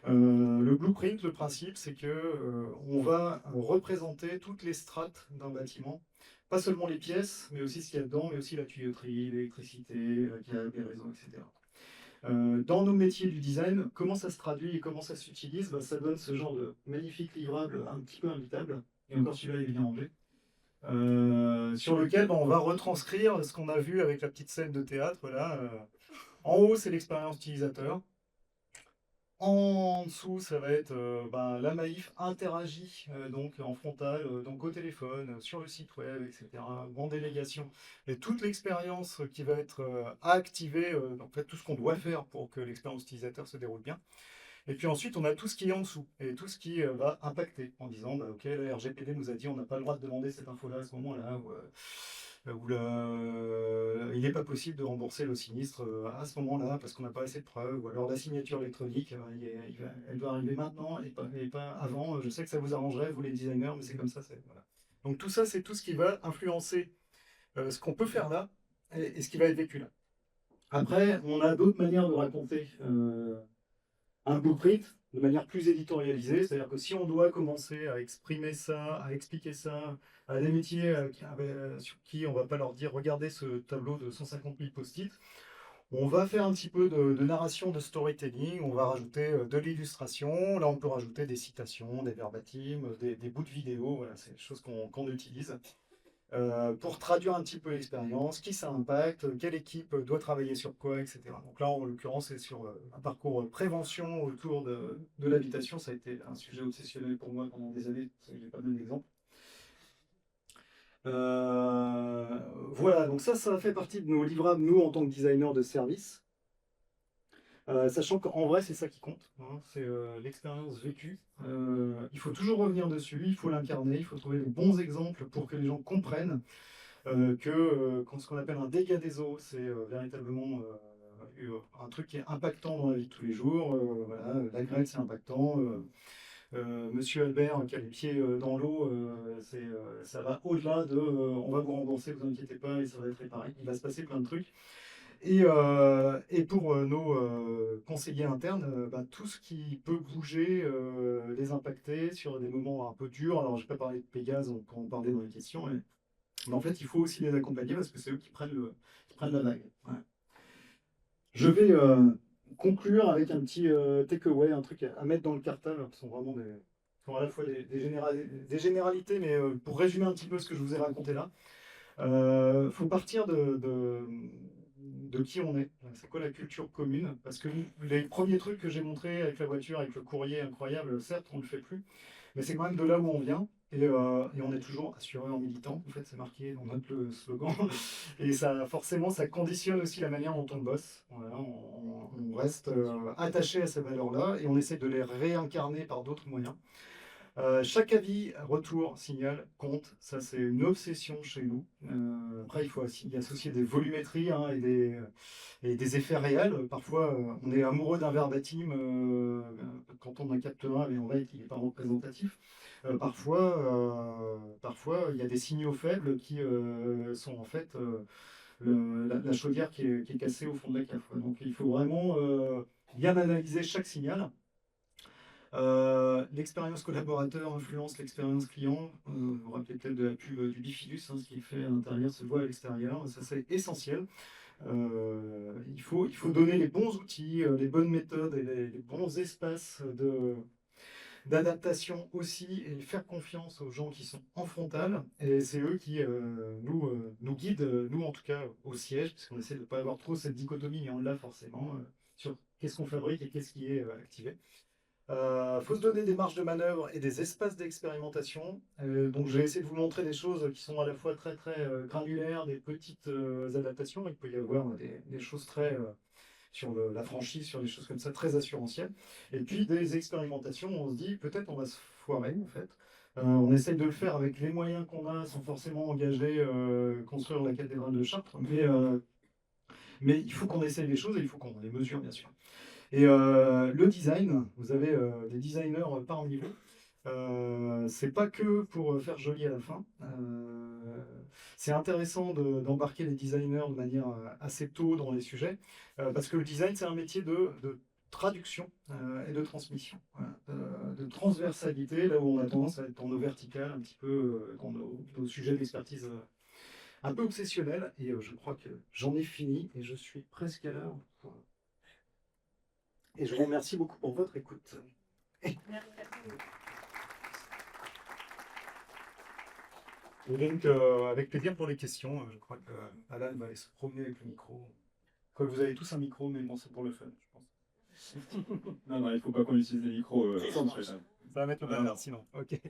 Le blueprint, le principe, c'est que on va représenter toutes les strates d'un bâtiment, pas seulement les pièces, mais aussi ce qu'il y a dedans, mais aussi la tuyauterie, l'électricité, le câble, les réseaux, etc. Dans nos métiers du design, comment ça se traduit et comment ça s'utilise? Ben, ça donne ce genre de magnifique livrable un petit peu imbitable. Et encore celui-là, il est bien rangé. Sur lequel ben, on va retranscrire ce qu'on a vu avec la petite scène de théâtre là. En haut, c'est l'expérience utilisateur. En dessous, ça va être ben, la Maïf interagit donc en frontal, donc au téléphone, sur le site web, etc. En délégation. Et toute l'expérience qui va être à activer, en fait tout ce qu'on doit faire pour que l'expérience utilisateur se déroule bien. Et puis ensuite, on a tout ce qui est en dessous et tout ce qui va impacter en disant bah, ok, le RGPD nous a dit on n'a pas le droit de demander cette info-là à ce moment-là. Il n'est pas possible de rembourser le sinistre à ce moment-là parce qu'on n'a pas assez de preuves, ou alors la signature électronique, elle doit arriver maintenant et pas avant. Je sais que ça vous arrangerait, vous les designers, mais c'est comme ça. Voilà. Donc tout ça, c'est tout ce qui va influencer ce qu'on peut faire là et ce qui va être vécu là. Après, on a d'autres manières de raconter un blueprint de manière plus éditorialisée, c'est-à-dire que si on doit commencer à exprimer ça, à expliquer ça à des métiers sur qui on va pas leur dire regardez ce tableau de 150 000 post-it, on va faire un petit peu de narration, de storytelling, on va rajouter de l'illustration, là on peut rajouter des citations, des verbatim, des bouts de vidéo, voilà, c'est des choses qu'on utilise. Pour traduire un petit peu l'expérience, qui ça impacte, quelle équipe doit travailler sur quoi, etc. Donc là, en l'occurrence, c'est sur un parcours prévention autour de l'habitation. Ça a été un sujet obsessionnel pour moi pendant des années. J'ai pas mal d'exemples. Voilà, donc ça fait partie de nos livrables, nous, en tant que designers de service. Sachant qu'en vrai, c'est ça qui compte, hein, c'est l'expérience vécue. Il faut toujours revenir dessus, il faut l'incarner, il faut trouver les bons exemples pour que les gens comprennent quand ce qu'on appelle un dégât des eaux, c'est véritablement un truc qui est impactant dans la vie de tous les jours. Voilà, la grêle, c'est impactant. Monsieur Albert qui a les pieds dans l'eau, ça va au-delà de on va vous rembourser, vous inquiétez pas, et ça va être réparé. Il va se passer plein de trucs. Et pour nos conseillers internes, bah, tout ce qui peut bouger, les impacter sur des moments un peu durs. Alors, je ne vais pas parler de Pégase, on peut en parler dans les questions, mais en fait, il faut aussi les accompagner parce que c'est eux qui prennent la vague. Ouais. Je vais conclure avec un petit takeaway, un truc à mettre dans le cartable, qui sont vraiment sont à la fois des généralités, mais pour résumer un petit peu ce que je vous ai raconté là, faut partir de qui on est. C'est quoi la culture commune? Parce que les premiers trucs que j'ai montrés avec la voiture, avec le courrier incroyable, certes, on ne le fait plus, mais c'est quand même de là où on vient. Et on est toujours assureur militant. En fait, c'est marqué dans notre slogan. Et ça, forcément, ça conditionne aussi la manière dont on bosse. Voilà, on reste attaché à ces valeurs-là et on essaie de les réincarner par d'autres moyens. Chaque avis, retour, signal compte. Ça, c'est une obsession chez nous. Après, il faut aussi y associer des volumétries hein, et des effets réels. Parfois, on est amoureux d'un verbatim quand on en capte un, mais en fait, il n'est pas représentatif. Parfois, il y a des signaux faibles qui sont en fait la chaudière qui est cassée au fond de la cave. Donc, il faut vraiment bien analyser chaque signal. L'expérience collaborateur influence l'expérience client. Vous vous rappelez peut-être de la pub du Bifidus, hein, ce qui est fait à l'intérieur se voit à l'extérieur. Ça, c'est essentiel. Il faut donner les bons outils, les bonnes méthodes et les bons espaces d'adaptation aussi et faire confiance aux gens qui sont en frontal. Et c'est eux qui nous guident, nous en tout cas au siège, parce qu'on essaie de ne pas avoir trop cette dichotomie, mais on l'a forcément, sur qu'est-ce qu'on fabrique et qu'est-ce qui est activé. Faut se donner des marges de manœuvre et des espaces d'expérimentation. Donc j'ai essayé de vous montrer des choses qui sont à la fois très très granulaires, des petites adaptations. Il peut y avoir des choses très sur la franchise, sur des choses comme ça, très assurantielles. Et puis des expérimentations, on se dit peut-être on va se foirer en fait. On essaye de le faire avec les moyens qu'on a, sans forcément engager construire la cathédrale de Chartres, mais il faut qu'on essaye les choses et il faut qu'on les mesure bien sûr. Et le design, vous avez des designers parmi vous. C'est pas que pour faire joli à la fin. C'est intéressant d'embarquer les designers de manière assez tôt dans les sujets, parce que le design, c'est un métier de traduction et de transmission, voilà, de transversalité, là où on a tendance à être dans nos verticales, un petit peu dans nos sujets d'expertise un peu obsessionnels. Et je crois que j'en ai fini et je suis presque à l'heure. Et je vous remercie beaucoup pour votre écoute. Et donc, avec plaisir pour les questions. Je crois que Alan va aller se promener avec le micro. Quoi, vous avez tous un micro, mais bon, c'est pour le fun, je pense. Non, il ne faut pas qu'on utilise les micros. Ça va mettre le bazar, sinon. Ok.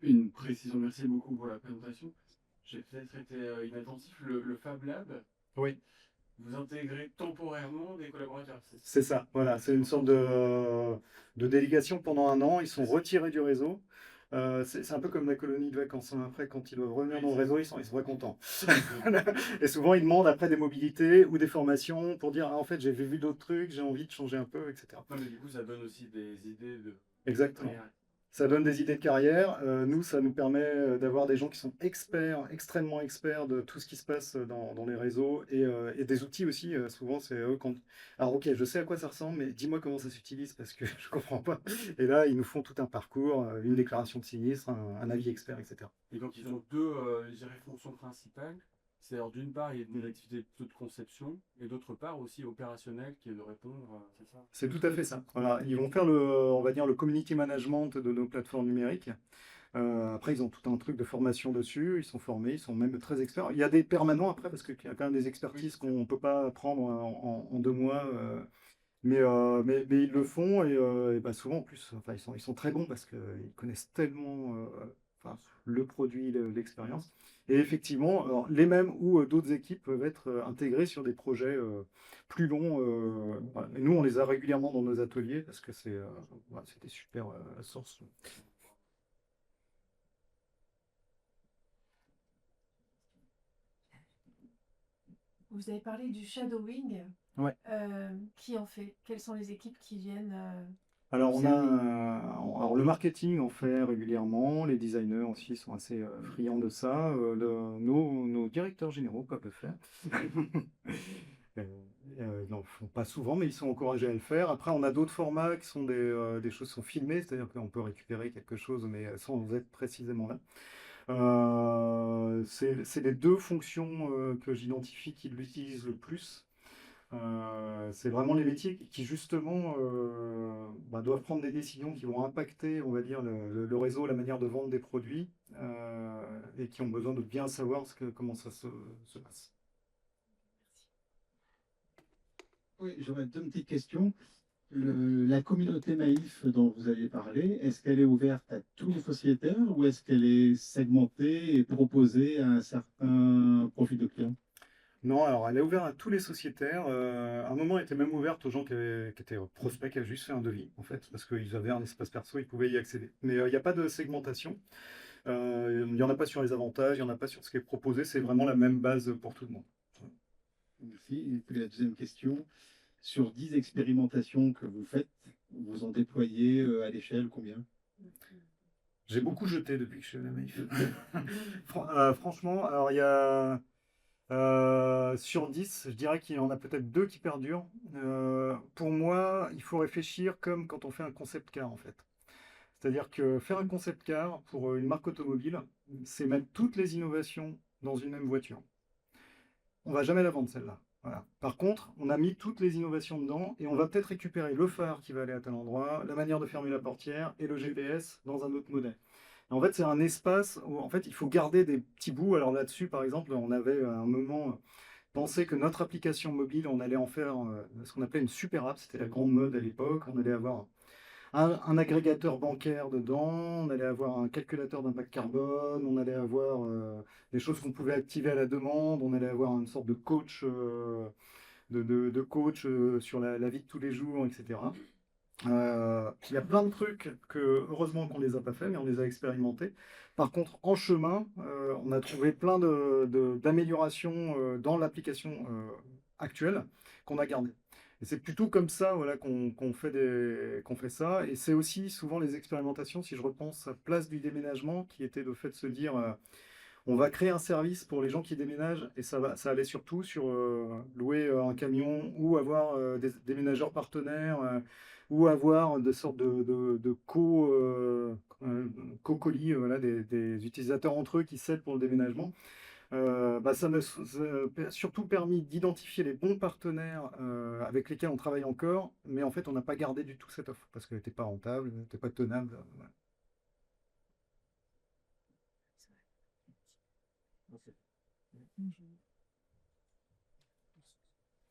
Une précision, merci beaucoup pour la présentation. J'ai peut-être été inattentif. Le Fab Lab, Oui. vous intégrez temporairement des collaborateurs. C'est ça, voilà. C'est une sorte de délégation pendant un an. Ils sont retirés du réseau. C'est un peu comme la colonie de vacances. Hein. Après, quand ils doivent revenir dans le réseau, ils sont pas contents. Et souvent, ils demandent après des mobilités ou des formations pour dire ah, en fait, j'ai vu d'autres trucs, j'ai envie de changer un peu, etc. Non, mais du coup, ça donne aussi des idées de. Exactement. Ouais. Ça donne des idées de carrière. Nous, ça nous permet d'avoir des gens qui sont experts, extrêmement experts de tout ce qui se passe dans les réseaux et des outils aussi. Souvent, c'est eux quand. Alors, ok, je sais à quoi ça ressemble, mais dis-moi comment ça s'utilise parce que je comprends pas. Et là, ils nous font tout un parcours, une déclaration de sinistre, un avis expert, etc. Et donc, ils ont deux fonctions principales. C'est alors d'une part, il y a des activités plutôt de conception, et d'autre part aussi opérationnel qui est de répondre, c'est ça? C'est tout à fait ça. Voilà, ils vont faire on va dire, le community management de nos plateformes numériques. Après, ils ont tout un truc de formation dessus, ils sont formés, ils sont même très experts. Il y a des permanents après, parce qu'il y a quand même des expertises qu'on ne peut pas prendre en 2 mois. Mais ils le font et bah, souvent en plus, enfin, ils sont très bons parce qu'ils connaissent tellement enfin, le produit, l'expérience. Et effectivement, alors, les mêmes ou d'autres équipes peuvent être intégrées sur des projets plus longs. Voilà. Et nous, on les a régulièrement dans nos ateliers parce que voilà, c'est des super sources. Vous avez parlé du shadowing. Ouais. Qui en fait? Quelles sont les équipes qui viennent Alors, on a, observer? alors le marketing en fait régulièrement, les designers aussi sont assez friands de ça, nos directeurs généraux peuvent le faire. Euh, ils n'en font pas souvent, mais ils sont encouragés à le faire. Après, on a d'autres formats qui sont des choses qui sont filmées, c'est-à-dire qu'on peut récupérer quelque chose, mais sans être précisément là. C'est les deux fonctions que j'identifie qui l'utilisent le plus. C'est vraiment les métiers qui justement doivent prendre des décisions qui vont impacter, on va dire, le réseau, la manière de vendre des produits, et qui ont besoin de bien savoir comment ça se passe. Oui, j'aurais deux petites questions. La communauté Maïf dont vous avez parlé, est-ce qu'elle est ouverte à tous les sociétaires ou est-ce qu'elle est segmentée et proposée à un certain profil de clients? Non, alors elle est ouverte à tous les sociétaires. À un moment, elle était même ouverte aux gens qui étaient prospects, qui avaient juste fait un devis, en fait, parce qu'ils avaient un espace perso, ils pouvaient y accéder. Mais il n'y a pas de segmentation. Il n'y en a pas sur les avantages, il n'y en a pas sur ce qui est proposé. C'est vraiment la même base pour tout le monde. Merci. Et puis la deuxième question, sur 10 expérimentations que vous faites, vous en déployez à l'échelle combien? J'ai beaucoup jeté depuis que je suis à la Maïf. Franchement, alors il y a sur 10, je dirais qu'il y en a peut-être 2 qui perdurent. Pour moi, il faut réfléchir comme quand on fait un concept car en fait. C'est-à-dire que faire un concept car pour une marque automobile, c'est mettre toutes les innovations dans une même voiture. On va jamais la vendre celle-là. Voilà. Par contre, on a mis toutes les innovations dedans et on va peut-être récupérer le phare qui va aller à tel endroit, la manière de fermer la portière et le GPS dans un autre modèle. Et en fait, c'est un espace où en fait, il faut garder des petits bouts. Alors là-dessus, par exemple, on avait à un moment pensé que notre application mobile, on allait en faire ce qu'on appelait une super app. C'était la grande mode à l'époque. On allait avoir un agrégateur bancaire dedans, on allait avoir un calculateur d'impact carbone, on allait avoir des choses qu'on pouvait activer à la demande, on allait avoir une sorte de coach, de coach sur la vie de tous les jours, etc. Il y a plein de trucs que, heureusement qu'on ne les a pas fait, mais on les a expérimentés. Par contre, en chemin, on a trouvé plein d'améliorations dans l'application actuelle qu'on a gardées. Et c'est plutôt comme ça voilà, qu'on fait ça. Et c'est aussi souvent les expérimentations, si je repense à Place du déménagement, qui était le fait de se dire on va créer un service pour les gens qui déménagent, et ça allait surtout sur louer un camion ou avoir des déménageurs partenaires ou avoir des sortes de co-colis, voilà, des utilisateurs entre eux qui s'aident pour le déménagement. Ça m'a surtout permis d'identifier les bons partenaires avec lesquels on travaille encore, mais en fait, on n'a pas gardé du tout cette offre parce qu'elle n'était pas rentable, elle n'était pas tenable. Voilà.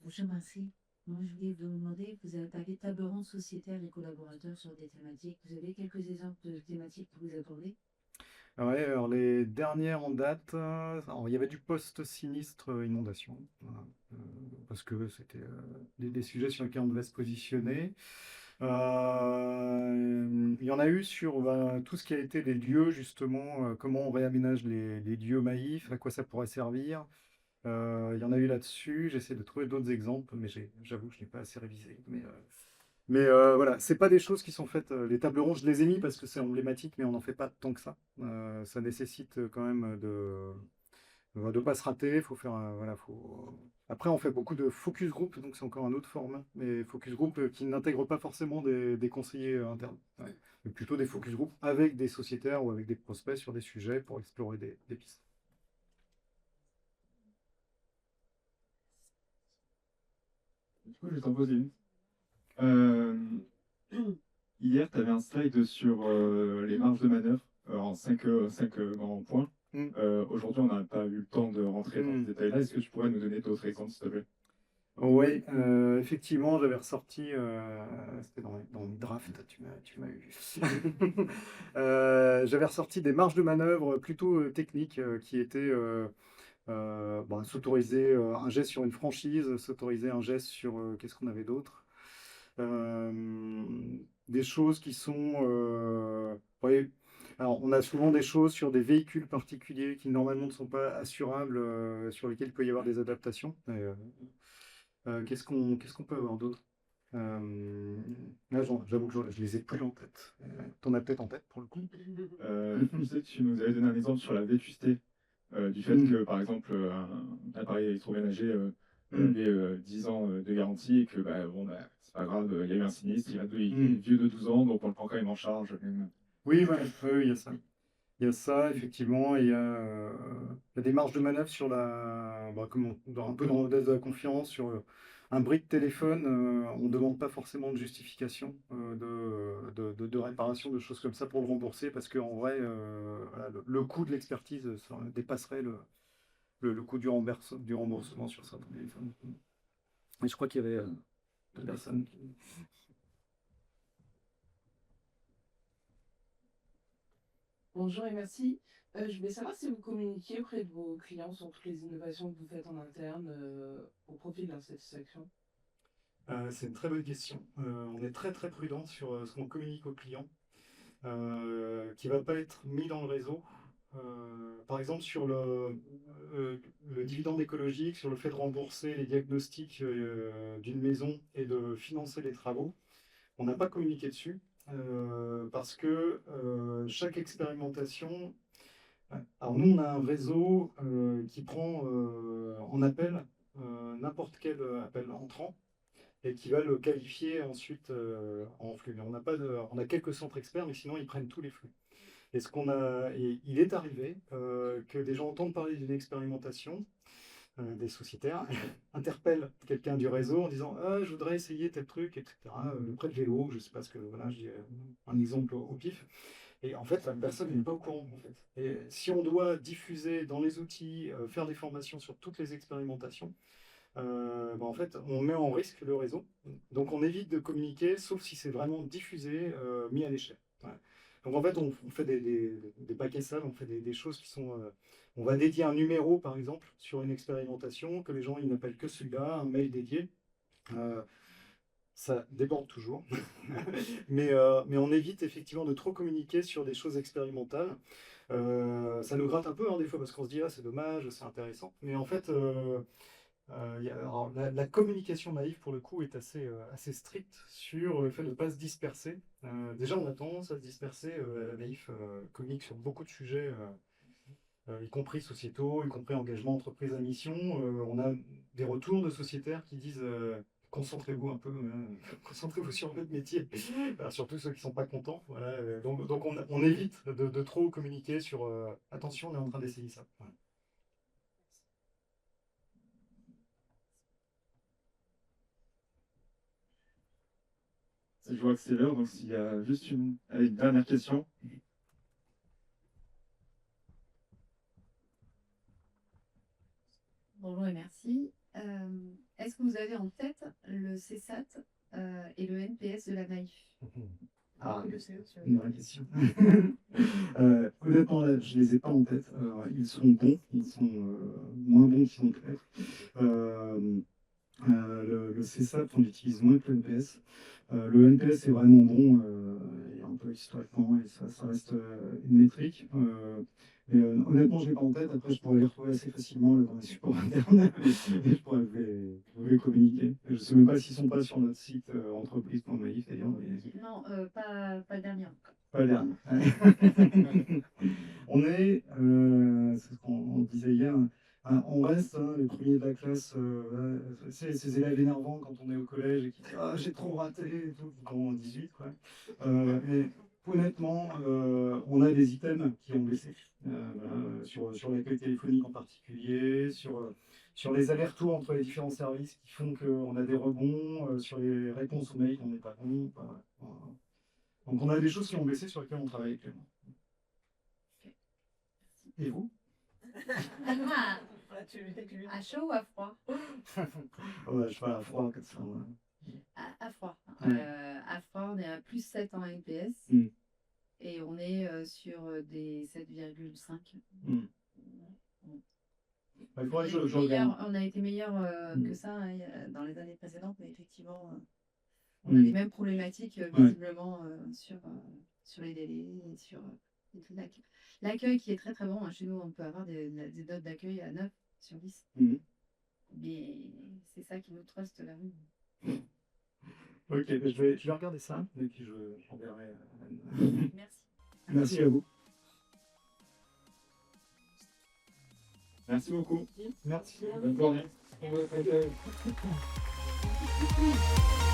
Bonjour, merci. Moi, je voulais vous demander, vous avez parlé de table ronde sociétaire et collaborateurs sur des thématiques. Vous avez quelques exemples de thématiques que vous abordez? Ouais, alors les dernières en date, alors, il y avait du post-sinistre inondation, voilà, parce que c'était des sujets sur lesquels on devait se positionner. Il y en a eu sur tout ce qui a été les lieux, justement, comment on réaménage les lieux Maïf, à quoi ça pourrait servir. Il y en a eu là-dessus, j'essaie de trouver d'autres exemples, mais j'avoue que je n'ai pas assez révisé. Mais voilà, c'est pas des choses qui sont faites. Les tables rondes, je les ai mis parce que c'est emblématique, mais on n'en fait pas tant que ça. Ça nécessite quand même de pas se rater. Faut faire, voilà, Après, on fait beaucoup de focus group, donc c'est encore un autre format. Mais focus group qui n'intègre pas forcément des conseillers internes, ouais. Mais plutôt des focus group avec des sociétaires ou avec des prospects sur des sujets pour explorer des pistes. Du coup, je vais t'en poser une. Euh, Hier, tu avais un slide sur les marges de manœuvre en 5 grands points. Mm. Aujourd'hui, on n'a pas eu le temps de rentrer dans ce détail-là. Est-ce que tu pourrais nous donner d'autres exemples, s'il te plaît? Oui, effectivement, j'avais ressorti, c'était dans le draft, tu m'as eu. J'avais ressorti des marges de manœuvre plutôt techniques qui étaient s'autoriser un geste sur une franchise, s'autoriser un geste sur qu'est-ce qu'on avait d'autre. Des choses qui sont ouais, Alors, on a souvent des choses sur des véhicules particuliers qui normalement ne sont pas assurables, sur lesquels il peut y avoir des adaptations. Qu'est-ce qu'on peut avoir d'autre? Là, j'avoue que je les ai plus en tête. T'en as peut-être en tête pour le coup? Je sais que tu nous avais donné un exemple sur la vétusté, du fait que, par exemple, un appareil électroménager avait 10 ans de garantie et que, bah, bon, bah, c'est pas grave, il y a eu un sinistre, il est vieux de 12 ans, donc on le prend quand même en charge. Oui, ouais, oui, il y a ça. Il y a ça, effectivement, et il y a des marges de manœuvre sur un peu dans le modèle de la confiance, sur un bris de téléphone, on ne demande pas forcément de justification de réparation, de choses comme ça pour le rembourser, parce qu'en vrai, voilà, le coût de l'expertise dépasserait le coût du remboursement sur certains téléphones. Et je crois qu'il y avait deux personnes qui... Bonjour et merci. Je voulais savoir si vous communiquiez auprès de vos clients sur toutes les innovations que vous faites en interne au profit de leur satisfaction. C'est une très bonne question. On est très très prudent sur ce qu'on communique aux clients, qui ne va pas être mis dans le réseau. Par exemple, sur le dividende écologique, sur le fait de rembourser les diagnostics d'une maison et de financer les travaux, on n'a pas communiqué dessus, parce que chaque expérimentation... Alors nous, on a un réseau qui prend en appel n'importe quel appel entrant et qui va le qualifier ensuite en flux. Mais on a quelques centres experts, mais sinon ils prennent tous les flux. Et il est arrivé que des gens entendent parler d'une expérimentation, des sociétaires, interpellent quelqu'un du réseau en disant ah, je voudrais essayer tel truc, etc. Le prêt de vélo, je sais pas ce que, voilà, je dis un exemple au pif. Et en fait, la personne n'est pas au courant. En fait. Et si on doit diffuser dans les outils, faire des formations sur toutes les expérimentations, en fait, on met en risque le réseau. Donc, on évite de communiquer, sauf si c'est vraiment diffusé, mis à l'échelle. Ouais. Donc, en fait, on fait des bacs à sable, on fait des choses qui sont... on va dédier un numéro, par exemple, sur une expérimentation, que les gens ils n'appellent que celui-là, un mail dédié. Ça déborde toujours. mais on évite effectivement de trop communiquer sur des choses expérimentales. Ça nous gratte un peu, hein, des fois, parce qu'on se dit, ah, c'est dommage, c'est intéressant. Mais en fait, alors, la communication naïve, pour le coup, est assez stricte sur le fait de ne pas se disperser. Déjà, on a tendance à se disperser. La naïf communique sur beaucoup de sujets, y compris sociétaux, y compris engagement, entreprise à mission. On a des retours de sociétaires qui disent concentrez-vous un peu, concentrez-vous sur votre métier, alors, surtout ceux qui ne sont pas contents. Voilà. Donc on évite de trop communiquer sur attention, on est en train d'essayer ça. Voilà. Je vois que c'est l'heure, donc s'il y a juste une dernière question. Bonjour et merci. Est-ce que vous avez en tête le CSAT et le NPS de la NAIF? Ah, une vraie question. Honnêtement, là, je ne les ai pas en tête. Ils sont bons, ils sont moins bons qu'ils ont pu être. Le CSAT, on l'utilise moins que le NPS. Le NPS est vraiment bon, et un peu historiquement, et ça reste une métrique. Mais honnêtement, je ne l'ai pas en tête. Après, je pourrais les retrouver assez facilement là, dans les supports internes. Et je pourrais vous les communiquer. Je ne sais même pas s'ils ne sont pas sur notre site entreprise.maif d'ailleurs. Mais... Non, pas le dernier. Pas le dernier. On est, c'est ce qu'on disait hier, on reste les premiers de la classe, ces élèves énervants quand on est au collège et qui disent ah, j'ai trop raté et tout, en 18 quoi. Et honnêtement, on a des items qui ont baissé, voilà, sur l'accueil téléphonique en particulier, sur les allers-retours entre les différents services qui font qu'on a des rebonds, sur les réponses aux mails on n'est pas bon. Voilà. Donc on a des choses qui ont baissé sur lesquelles on travaille actuellement. Et vous? À chaud ou à froid? Ouais, je parle à froid comme ça. Ouais. À froid. Ouais. À froid, on est à plus 7 en NPS. Et on est sur des 7,5. On a été meilleur que ça hein, dans les années précédentes, mais effectivement, on a les mêmes problématiques visiblement sur les délais et sur Et tout l'accueil qui est très très bon. Hein. Chez nous, on peut avoir des notes d'accueil à 9 sur 10. Mhm. Mais c'est ça qui nous truste la rue. Ok, je vais regarder ça et puis j'enverrai. Merci. Merci à vous. Merci beaucoup. Merci. Bonne journée. Merci.